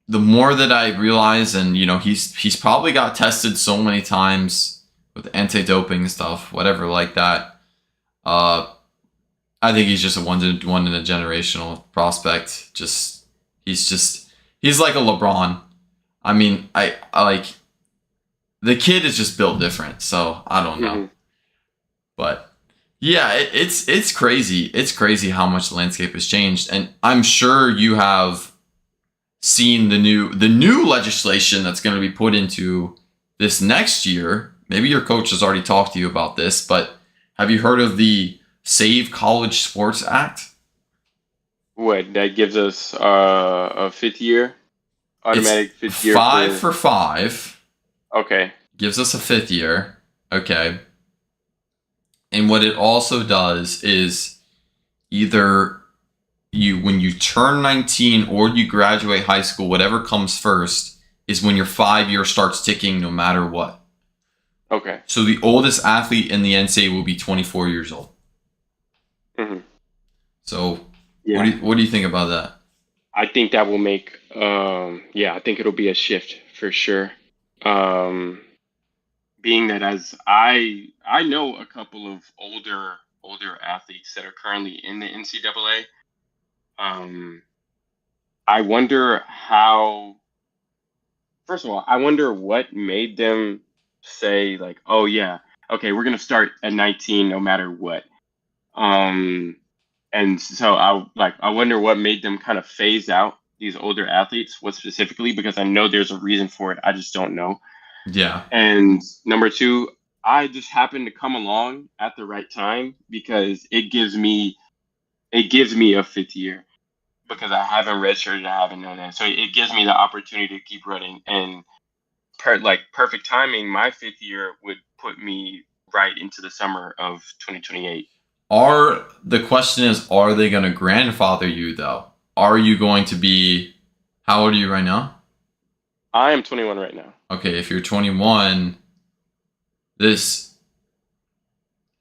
the more that I realize, and he's probably got tested so many times with anti-doping stuff, whatever like that. I think he's just a one in a generational prospect. He's like a LeBron. I mean, I like the kid is just built different. So I don't know, but yeah, it's crazy. It's crazy how much the landscape has changed, and I'm sure you have seen the new legislation that's going to be put into this next year. Maybe your coach has already talked to you about this, but have you heard of the Save College Sports Act? What, that gives us a fifth year? Automatic fifth year? 5 for 5. Okay. Gives us a fifth year. Okay. And what it also does is either when you turn 19 or you graduate high school, whatever comes first is when your 5 year starts ticking no matter what. Okay. So the oldest athlete in the NCAA will be 24 years old. So what do you think about that? I think that will make I think it'll be a shift for sure. Being that as I know a couple of older athletes that are currently in the NCAA. I wonder how. First of all, I wonder what made them say like, "Oh yeah, okay, we're gonna start at 19 no matter what." And so I wonder what made them kind of phase out these older athletes. What specifically? Because I know there's a reason for it. I just don't know. Yeah. And number two, I just happened to come along at the right time because it gives me a fifth year because I haven't redshirted, I haven't known that. So it gives me the opportunity to keep running. And perfect timing, my fifth year would put me right into the summer of 2028. the question is, are they going to grandfather you though? Are you going to be, how old are you right now? I am 21 right now. Okay, if you're 21, this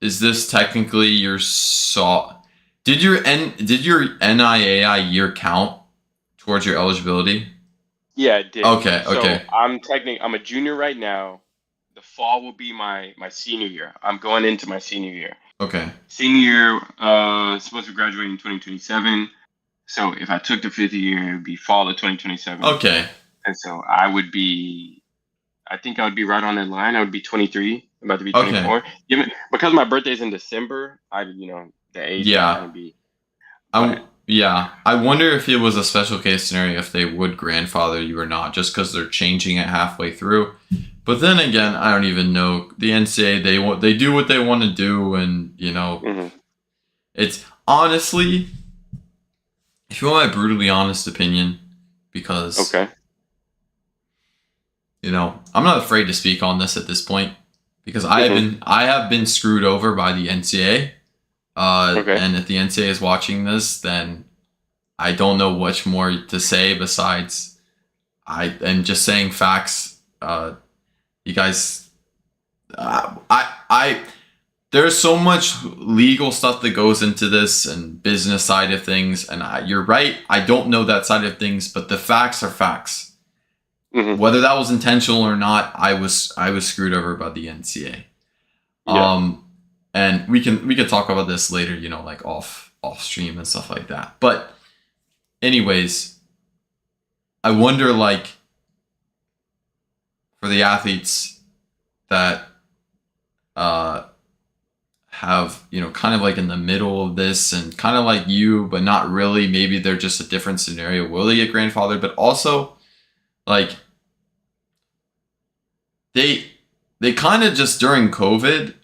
is this technically your did your NIAI year count towards your eligibility? Yeah, it did. Okay, So okay. I'm a junior right now. The fall will be my senior year. I'm going into my senior year. Okay. Senior year, supposed to graduate in 2027. So if I took the fifth year, it would be fall of 2027. Okay. And so I think I would be right on that line. I would be 23, about to be Okay. 24. Because my birthday's in December, the age would kind of be. Yeah. I wonder if it was a special case scenario if they would grandfather you or not, just because they're changing it halfway through. But then again, I don't even know. The NCAA, they do what they want to do, and it's honestly, if you want my brutally honest opinion, because Okay. I'm not afraid to speak on this at this point, because I have been screwed over by the NCAA. And if the NCAA is watching this, then I don't know much more to say besides I am just saying facts. You guys, there's so much legal stuff that goes into this and business side of things, and you're right. I don't know that side of things, but the facts are facts. Whether that was intentional or not, I was screwed over by the NCAA. Yeah. And we can talk about this later, like off stream and stuff like that. But anyways, I wonder, like, for the athletes that have, kind of like in the middle of this and kind of like you, but not really, maybe they're just a different scenario. Will they get grandfathered? But also, like, they kind of just during COVID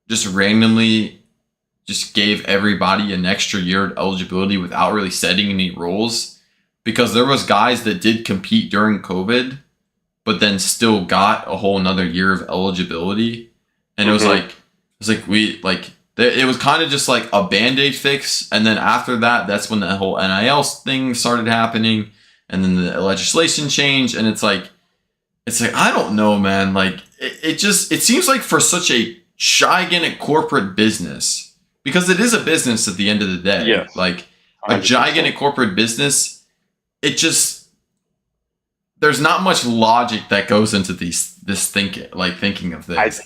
just randomly just gave everybody an extra year of eligibility without really setting any rules, because there was guys that did compete during COVID but then still got a whole another year of eligibility, and it was it was kind of just like a band-aid fix. And then after that, that's when the whole NIL thing started happening, and then the legislation changed, and it's like I don't know, man. Like it seems like for such a gigantic corporate business, because it is a business at the end of the day. Yes. Like a 100%. Gigantic corporate business, there's not much logic that goes into thinking of this.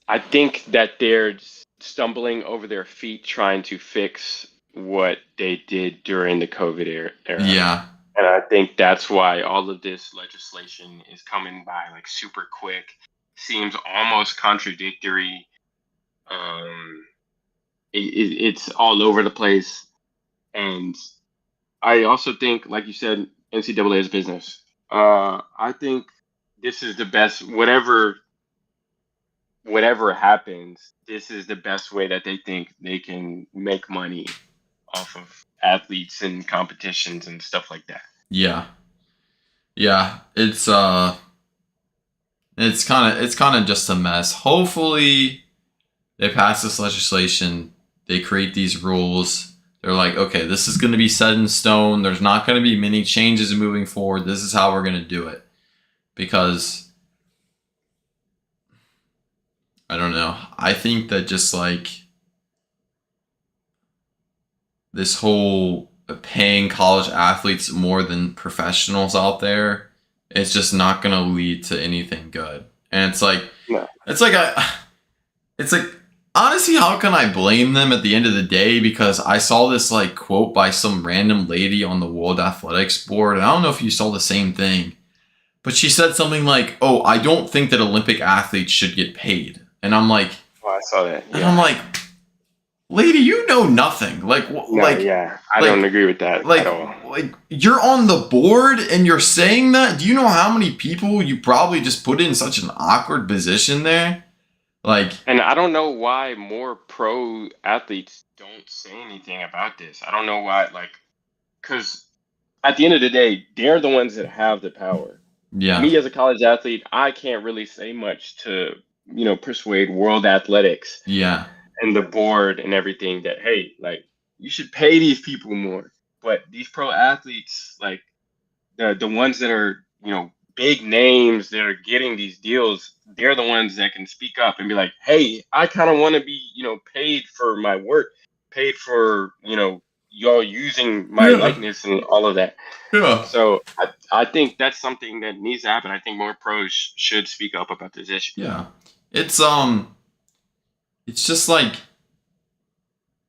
I think that they're stumbling over their feet trying to fix what they did during the COVID era. Yeah. And I think that's why all of this legislation is coming by like super quick. Seems almost contradictory. It's all over the place. And I also think, like you said, NCAA is business. I think this is the best, whatever happens, this is the best way that they think they can make money off of athletes and competitions and stuff like that. Yeah. It's kind of just a mess. Hopefully they pass this legislation, they create these rules. They're like, okay, this is going to be set in stone. There's not going to be many changes moving forward. This is how we're going to do it. Because I don't know. I think that just like this whole paying college athletes more than professionals out there, it's just not going to lead to anything good. And it's like, honestly, how can I blame them at the end of the day? Because I saw this like quote by some random lady on the World Athletics board, and I don't know if you saw the same thing, but she said something like, "Oh, I don't think that Olympic athletes should get paid." And I'm like, "Oh, I saw that." Yeah. And I'm like, "Lady, you know nothing." I don't agree with that at all. Like, you're on the board and you're saying that? Do you know how many people you probably just put in such an awkward position there? And I don't know why more pro athletes don't say anything about this. I don't know why, because at the end of the day, they're the ones that have the power. Yeah. Me as a college athlete, I can't really say much to, persuade World Athletics. Yeah. and the board and everything that, hey, like, you should pay these people more. But these pro athletes, like the ones that are, big names that are getting these deals, they're the ones that can speak up and be like, hey, I kind of want to be, paid for my work, paid for, y'all using my Yeah. likeness and all of that. Yeah. So I think that's something that needs to happen. I think more pros should speak up about this issue. Yeah. It's it's just like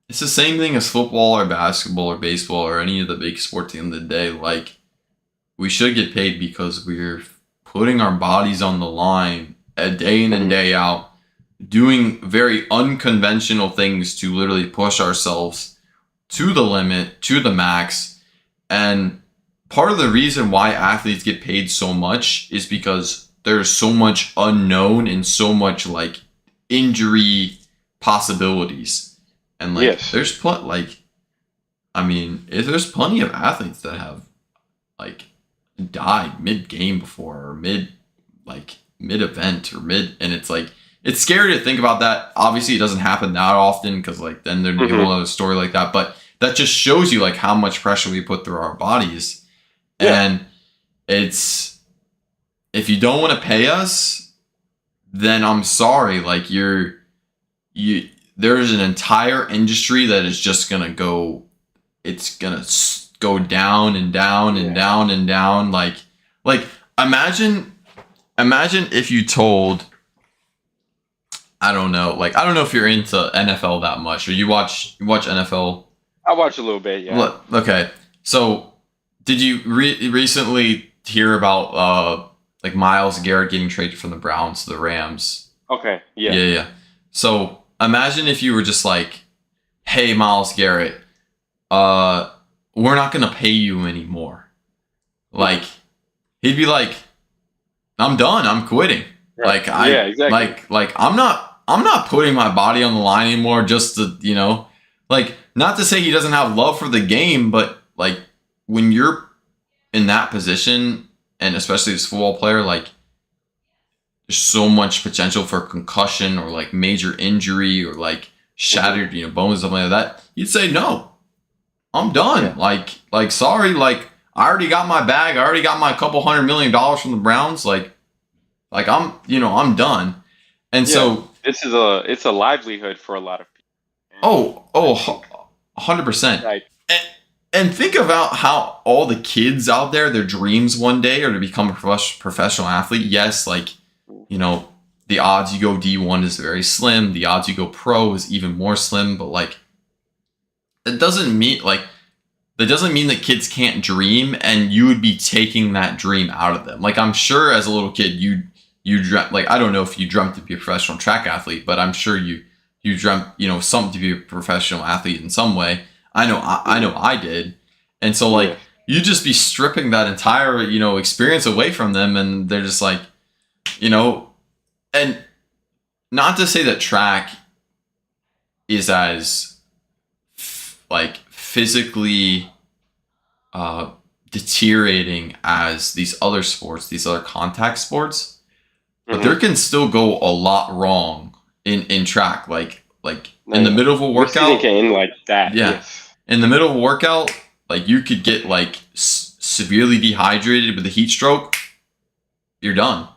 it's the same thing as football or basketball or baseball or any of the big sports at the end of the day. Like, we should get paid because we're putting our bodies on the line a day in and day out, doing very unconventional things to literally push ourselves to the limit, to the max. And part of the reason why athletes get paid so much is because there's so much unknown and so much like injury possibilities. And like, Yes. there's there's plenty of athletes that have like died mid game before or mid event or and it's like, it's scary to think about that. Obviously it doesn't happen that often because like then there'd be a whole other story like that, but that just shows you like how much pressure we put through our bodies. Yeah. And it's, if you don't want to pay us, then I'm sorry, like there's an entire industry that is just gonna go, it's gonna go down and down and down and down. Like imagine if you told, I don't know if you're into NFL that much, or you watch NFL. I watch a little bit, yeah. Okay, so did you recently hear about like Myles Garrett getting traded from the Browns to the Rams? Okay, yeah. Yeah. So imagine if you were just like, hey, Myles Garrett, we're not gonna pay you anymore. Like, he'd be like, I'm done. I'm quitting. Right. Like Exactly. like I'm not putting my body on the line anymore just to, like, not to say he doesn't have love for the game, but like when you're in that position, and especially as a football player, like there's so much potential for concussion or like major injury or like shattered, bones, something like that. You'd say, no, I'm done. Yeah. Like, sorry, like I already got my bag. I already got my couple $100 million from the Browns. Like I'm done. And so it's a livelihood for a lot of people. 100%. Like, and think about how all the kids out there, their dreams one day are to become a professional athlete. Yes, like, the odds you go D1 is very slim. The odds you go pro is even more slim. But like, that doesn't mean that kids can't dream, and you would be taking that dream out of them. Like, I'm sure as a little kid, you dreamt, like, I don't know if you dreamt to be a professional track athlete, but I'm sure you dreamt, something to be a professional athlete in some way. I know I did. And so like, you just be stripping that entire, experience away from them. And they're just like, and not to say that track is as like physically deteriorating as these other sports, these other contact sports, but there can still go a lot wrong in track. Like in the middle of a workout, like that. Yeah. Yes. In the middle of a workout, like you could get like severely dehydrated with a heat stroke. You're done.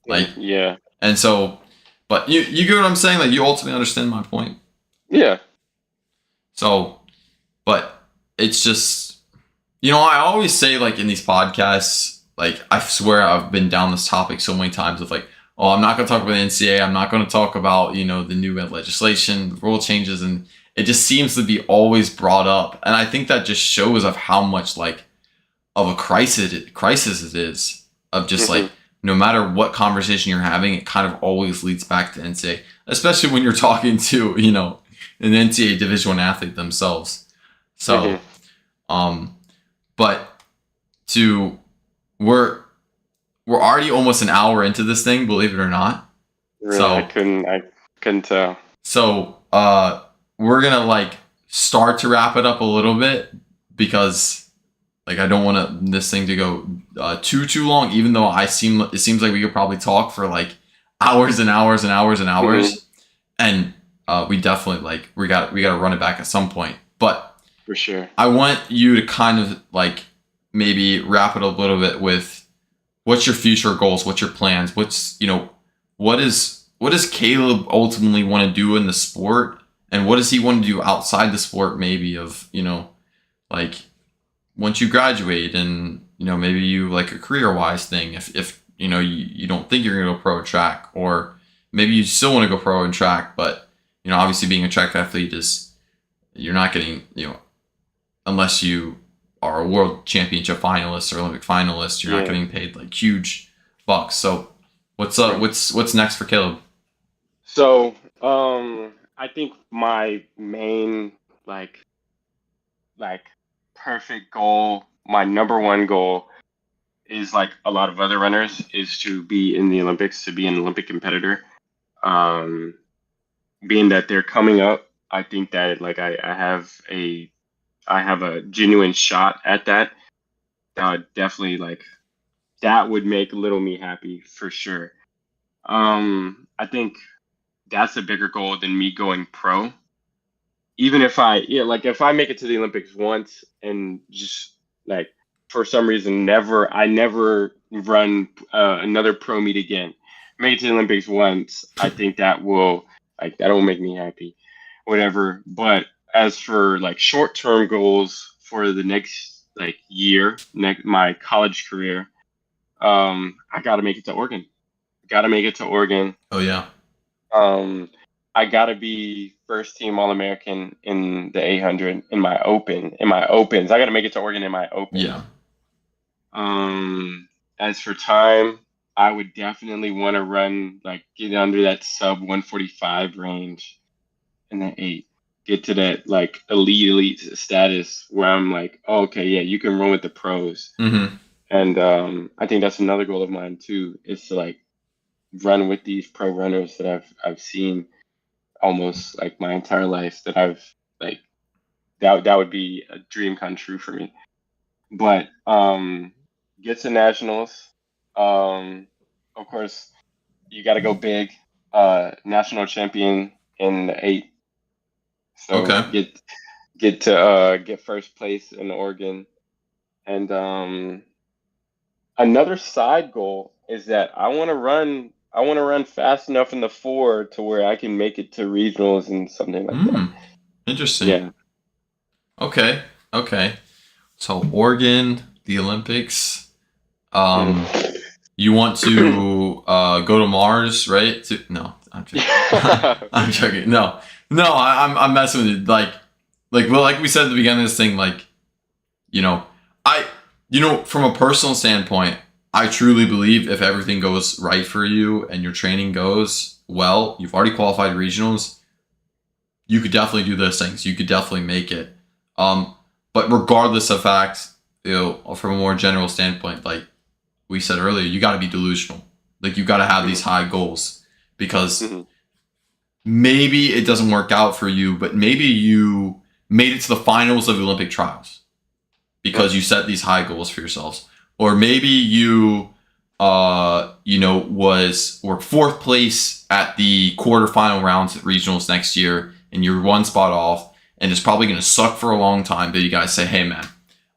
Like, yeah. And so, but you get what I'm saying? Like, you ultimately understand my point. Yeah. So, but it's just, I always say, like, in these podcasts, like, I swear I've been down this topic so many times of like, oh, I'm not going to talk about the NCAA. I'm not going to talk about, the new legislation, the rule changes. And it just seems to be always brought up. And I think that just shows of how much like of a crisis it is, of just like, no matter what conversation you're having, it kind of always leads back to NCAA, especially when you're talking to, an NCAA Division I athlete themselves. So, but we're already almost an hour into this thing, believe it or not. Really, so I couldn't tell. So, we're gonna like start to wrap it up a little bit, because like I don't want this thing to go too long, even though it seems like we could probably talk for like hours and hours and hours and hours. And we definitely we got to run it back at some point. But For sure. I want you to kind of like maybe wrap it a little bit with what's your future goals, what's your plans, what does Caleb ultimately want to do in the sport, and what does he want to do outside the sport, maybe of like once you graduate and maybe you like a career wise thing if you don't think you're gonna go pro at track, or maybe you still want to go pro in track, but obviously being a track athlete is you're not getting unless you are a world championship finalist or Olympic finalist, you're not getting paid like huge bucks. So what's what's next for Caleb? So, I think my main like perfect goal, my number one goal is like a lot of other runners is to be in the Olympics, to be an Olympic competitor. Um, Being that they're coming up, I think that like I have a genuine shot at that. That would definitely that would make little me happy for sure. I think that's a bigger goal than me going pro. Even if if I make it to the Olympics once and just like for some reason I never run another pro meet again. Make it to the Olympics once, I think that will make me happy. Whatever. But as for like short term goals for the next year, my college career, I gotta make it to Oregon. Gotta make it to Oregon. Oh yeah. I gotta be first team All American in the 800 in my opens. I gotta make it to Oregon in my opens. Yeah. As for time, I would definitely want to run get under that sub 145 range in the 8. Get to that elite status where I'm like, oh, okay, yeah, you can run with the pros. Mm-hmm. And I think that's another goal of mine too, is to run with these pro runners that I've seen almost my entire life, that I've like that would be a dream come true for me. But get to nationals. Of course, you got to go big. National champion in the 8. So Okay. get first place in Oregon. And another side goal is that I want to run fast enough in the 4 to where I can make it to regionals and something like that. Interesting. Yeah. Okay. Okay. So Oregon, the Olympics. Mm. You want to go to Mars, right? No, I'm joking. I'm joking. No, I'm messing with you. Like we said at the beginning of this thing, you know, I, from a personal standpoint, I truly believe if everything goes right for you and your training goes well, you've already qualified regionals, you could definitely do those things. You could definitely make it. But regardless of facts, from a more general standpoint, like we said earlier, you got to be delusional. Like you got to have these high goals because maybe it doesn't work out for you, but maybe you made it to the finals of the Olympic trials because you set these high goals for yourselves. Or maybe you, were fourth place at the quarterfinal rounds at regionals next year, and you're one spot off, and it's probably going to suck for a long time. But you guys say, "Hey, man,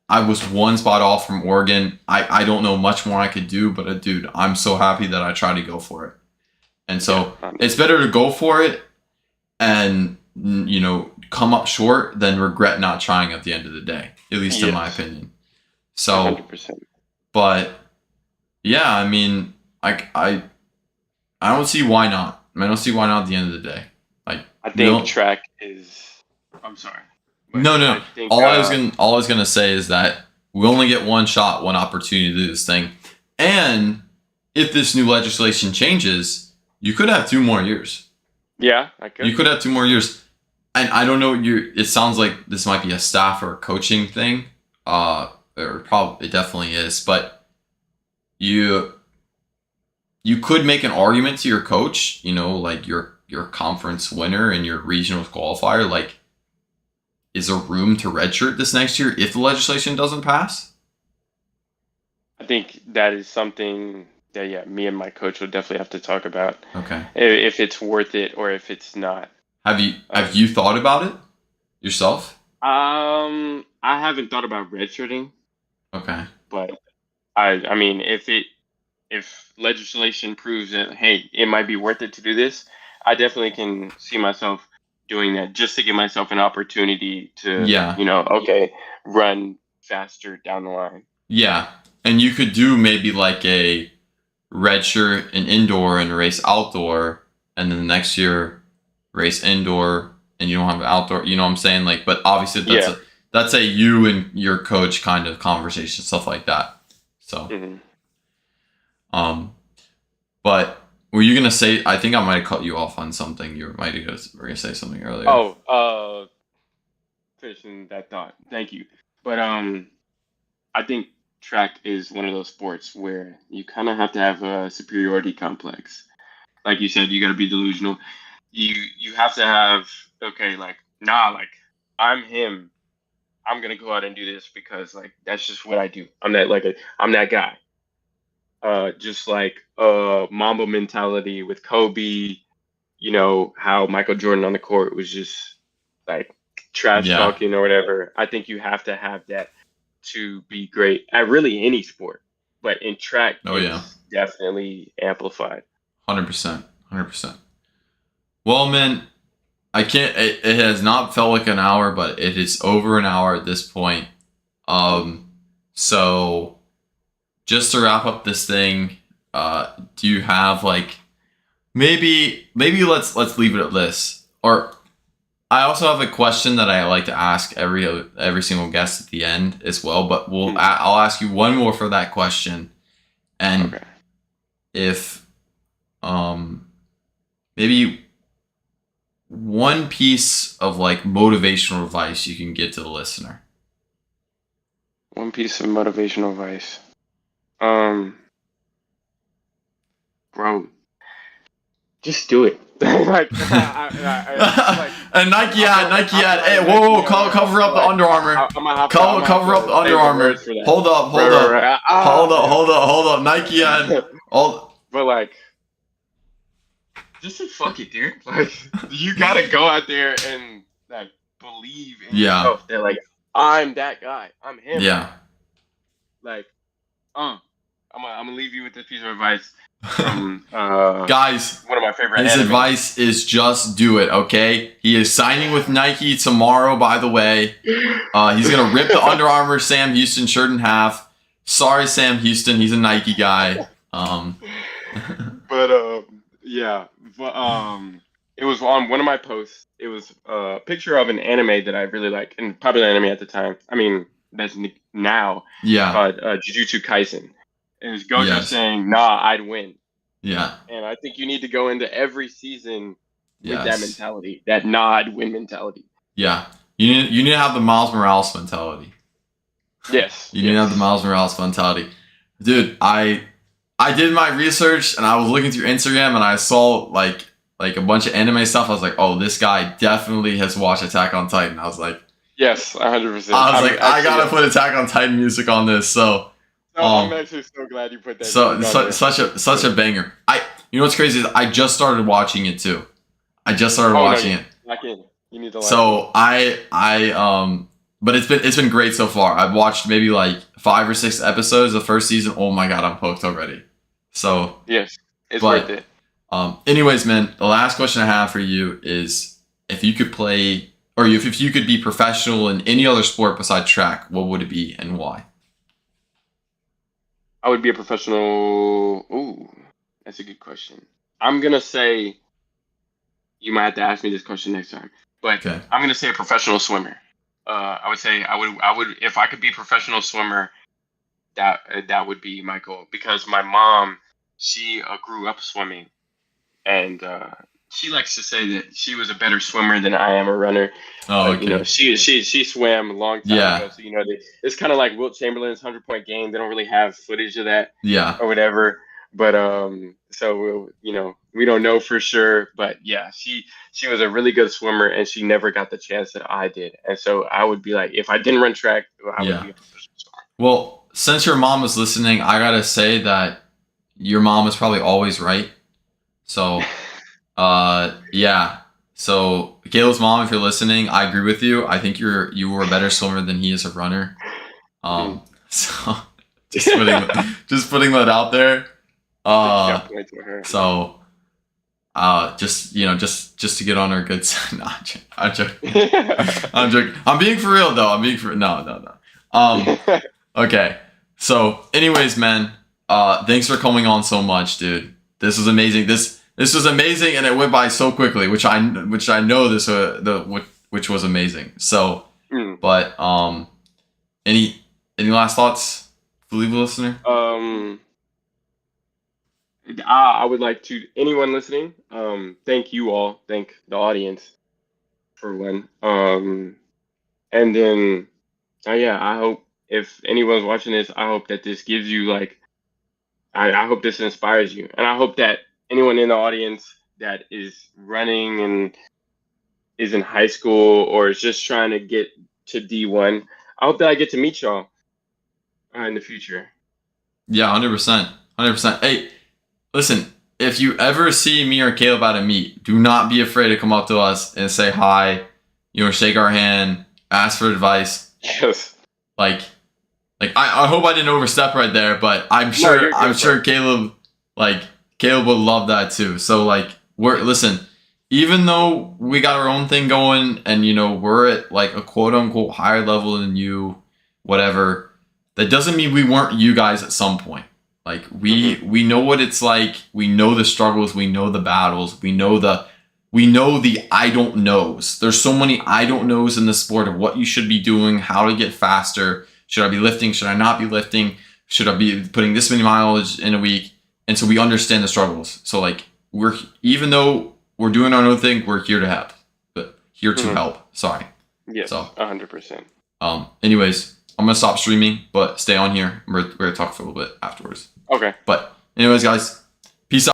I was one spot off from Oregon. I don't know much more I could do, but dude, I'm so happy that I tried to go for it." And so it's better to go for it and come up short than regret not trying at the end of the day, at least in my opinion. So 100%. But yeah, I mean, I don't see why not. I don't see why not at the end of the day. I think track is. I'm sorry. No. I think, all I was gonna say is that we only get one shot, one opportunity to do this thing, and if this new legislation changes, you could have 2 more years. Yeah, I could. You could have 2 more years, and I don't know. It sounds like this might be a staff or a coaching thing. Or probably it definitely is, but you could make an argument to your coach, like your conference winner and your regional qualifier, like, is there room to redshirt this next year if the legislation doesn't pass? I think that is something that me and my coach will definitely have to talk about. Okay. If it's worth it or if it's not. Have you thought about it yourself? I haven't thought about redshirting, Okay. but I mean, if legislation proves that, hey, it might be worth it to do this, I definitely can see myself doing that just to give myself an opportunity to, Yeah. okay, run faster down the line. Yeah. And you could do maybe like a redshirt an indoor and race outdoor, and then the next year race indoor and you don't have outdoor. You know what I'm saying? Like, but obviously Yeah. that's a you and your coach kind of conversation, stuff like that. So, hmm um, but were you gonna say? I think I might have cut you off on something. You might have were gonna say something earlier. Oh, finishing that thought. Thank you. But I think track is one of those sports where you kind of have to have a superiority complex. Like you said, you got to be delusional. You have to have, okay, like, nah, like, I'm him. I'm gonna go out and do this because like that's just what I do. I'm that guy. Just like Mamba mentality with Kobe. How Michael Jordan on the court was just like trash Yeah. talking or whatever. I think you have to have that to be great at really any sport, but in track Oh yeah. it's definitely amplified. 100%. 100%. Well, man, I can't. It has not felt like an hour, but it is over an hour at this point. So just to wrap up this thing, do you have like maybe let's leave it at this. Or I also have a question that I like to ask every single guest at the end as well. But I'll ask you one more for that question, and Okay. if maybe one piece of like motivational advice you can give to the listener. One piece of motivational advice. Um, Bro, just do it. And Nike ad. Hey, whoa, cover up the Under Armour. Cover up the Under Armour. Hold up. Nike ad. But like, just fuck it, dude. Like, you gotta go out there and like believe in yourself. That like, I'm that guy. I'm him. Yeah. Like, I'm gonna leave you with this piece of advice from guys. One of my favorite. His advice is just do it. Okay. He is signing with Nike tomorrow. By the way, he's gonna rip the Under Armour Sam Houston shirt in half. Sorry, Sam Houston. He's a Nike guy. But yeah. But it was on one of my posts. It was a picture of an anime that I really like, and popular anime at the time. I mean, that's now. Yeah. Called Jujutsu Kaisen. And it was Gojo saying, "Nah, I'd win." Yeah. And I think you need to go into every season with that mentality, that "nah, I'd win" mentality. Yeah. You need to have the Miles Morales mentality. Yes. You need to have the Miles Morales mentality. Dude, I did my research and I was looking through Instagram and I saw like a bunch of anime stuff. I was like, oh, this guy definitely has watched Attack on Titan. I was like, yes, 100%. I was I gotta put Attack on Titan music on this. So I'm actually so glad you put that. So such a banger. You know what's crazy is I just started watching it too. I just started watching it. You need to. So but it's been great so far. I've watched maybe like 5 or 6 episodes of the first season. Oh my god, I'm hooked already. So yes, it's worth it. Anyways, man, the last question I have for you is if you could play or if you could be professional in any other sport besides track, what would it be and why? I would be a professional. Ooh, that's a good question. I'm gonna say you might have to ask me this question next time, but okay. I'm gonna say a professional swimmer. I would say I would if I could be a professional swimmer, that would be my goal because my mom, she grew up swimming, and she likes to say that she was a better swimmer than I am a runner. Oh, okay. She swam a long time ago, so it's kind of like Wilt Chamberlain's 100-point game. They don't really have footage of that, or whatever. But so we don't know for sure. But yeah, she was a really good swimmer, and she never got the chance that I did. And so I would be like, if I didn't run track, I would be a professional swimmer. Well, since your mom was listening, I gotta say that your mom is probably always right. So, yeah. So Caleb's mom, if you're listening, I agree with you. I think you were a better swimmer than he is a runner. So just putting that out there. So just to get on our good side. No, I'm joking. I'm joking. I'm being for real though. No. Okay. So, anyways, man, thanks for coming on so much, dude. This was amazing. This was amazing, and it went by so quickly, which I know which was amazing. So, but any last thoughts to leave the listener? I would like to anyone listening. Thank you all. Thank the audience for one. And then, yeah, I hope if anyone's watching this, I hope that this gives you like, I hope this inspires you, and I hope that anyone in the audience that is running and is in high school or is just trying to get to D1, I hope that I get to meet y'all in the future. Yeah, 100%. Hey, listen, if you ever see me or Caleb at a meet, do not be afraid to come up to us and say hi, shake our hand, ask for advice. Yes. Like I hope I didn't overstep right there, but I'm sure Caleb would love that too. So listen, even though we got our own thing going and we're at like a quote unquote higher level than you, whatever, that doesn't mean we weren't you guys at some point. Like we know what it's like. We know the struggles. We know the battles. We know the I don't knows. There's so many I don't knows in the sport of what you should be doing, how to get faster. Should I be lifting? Should I not be lifting? Should I be putting this many mileage in a week? And so we understand the struggles. So even though we're doing our own thing, we're here to help. But here to help. Sorry. Yes. So 100%. Anyways, I'm gonna stop streaming, but stay on here. We're gonna talk for a little bit afterwards. Okay. But anyways, guys,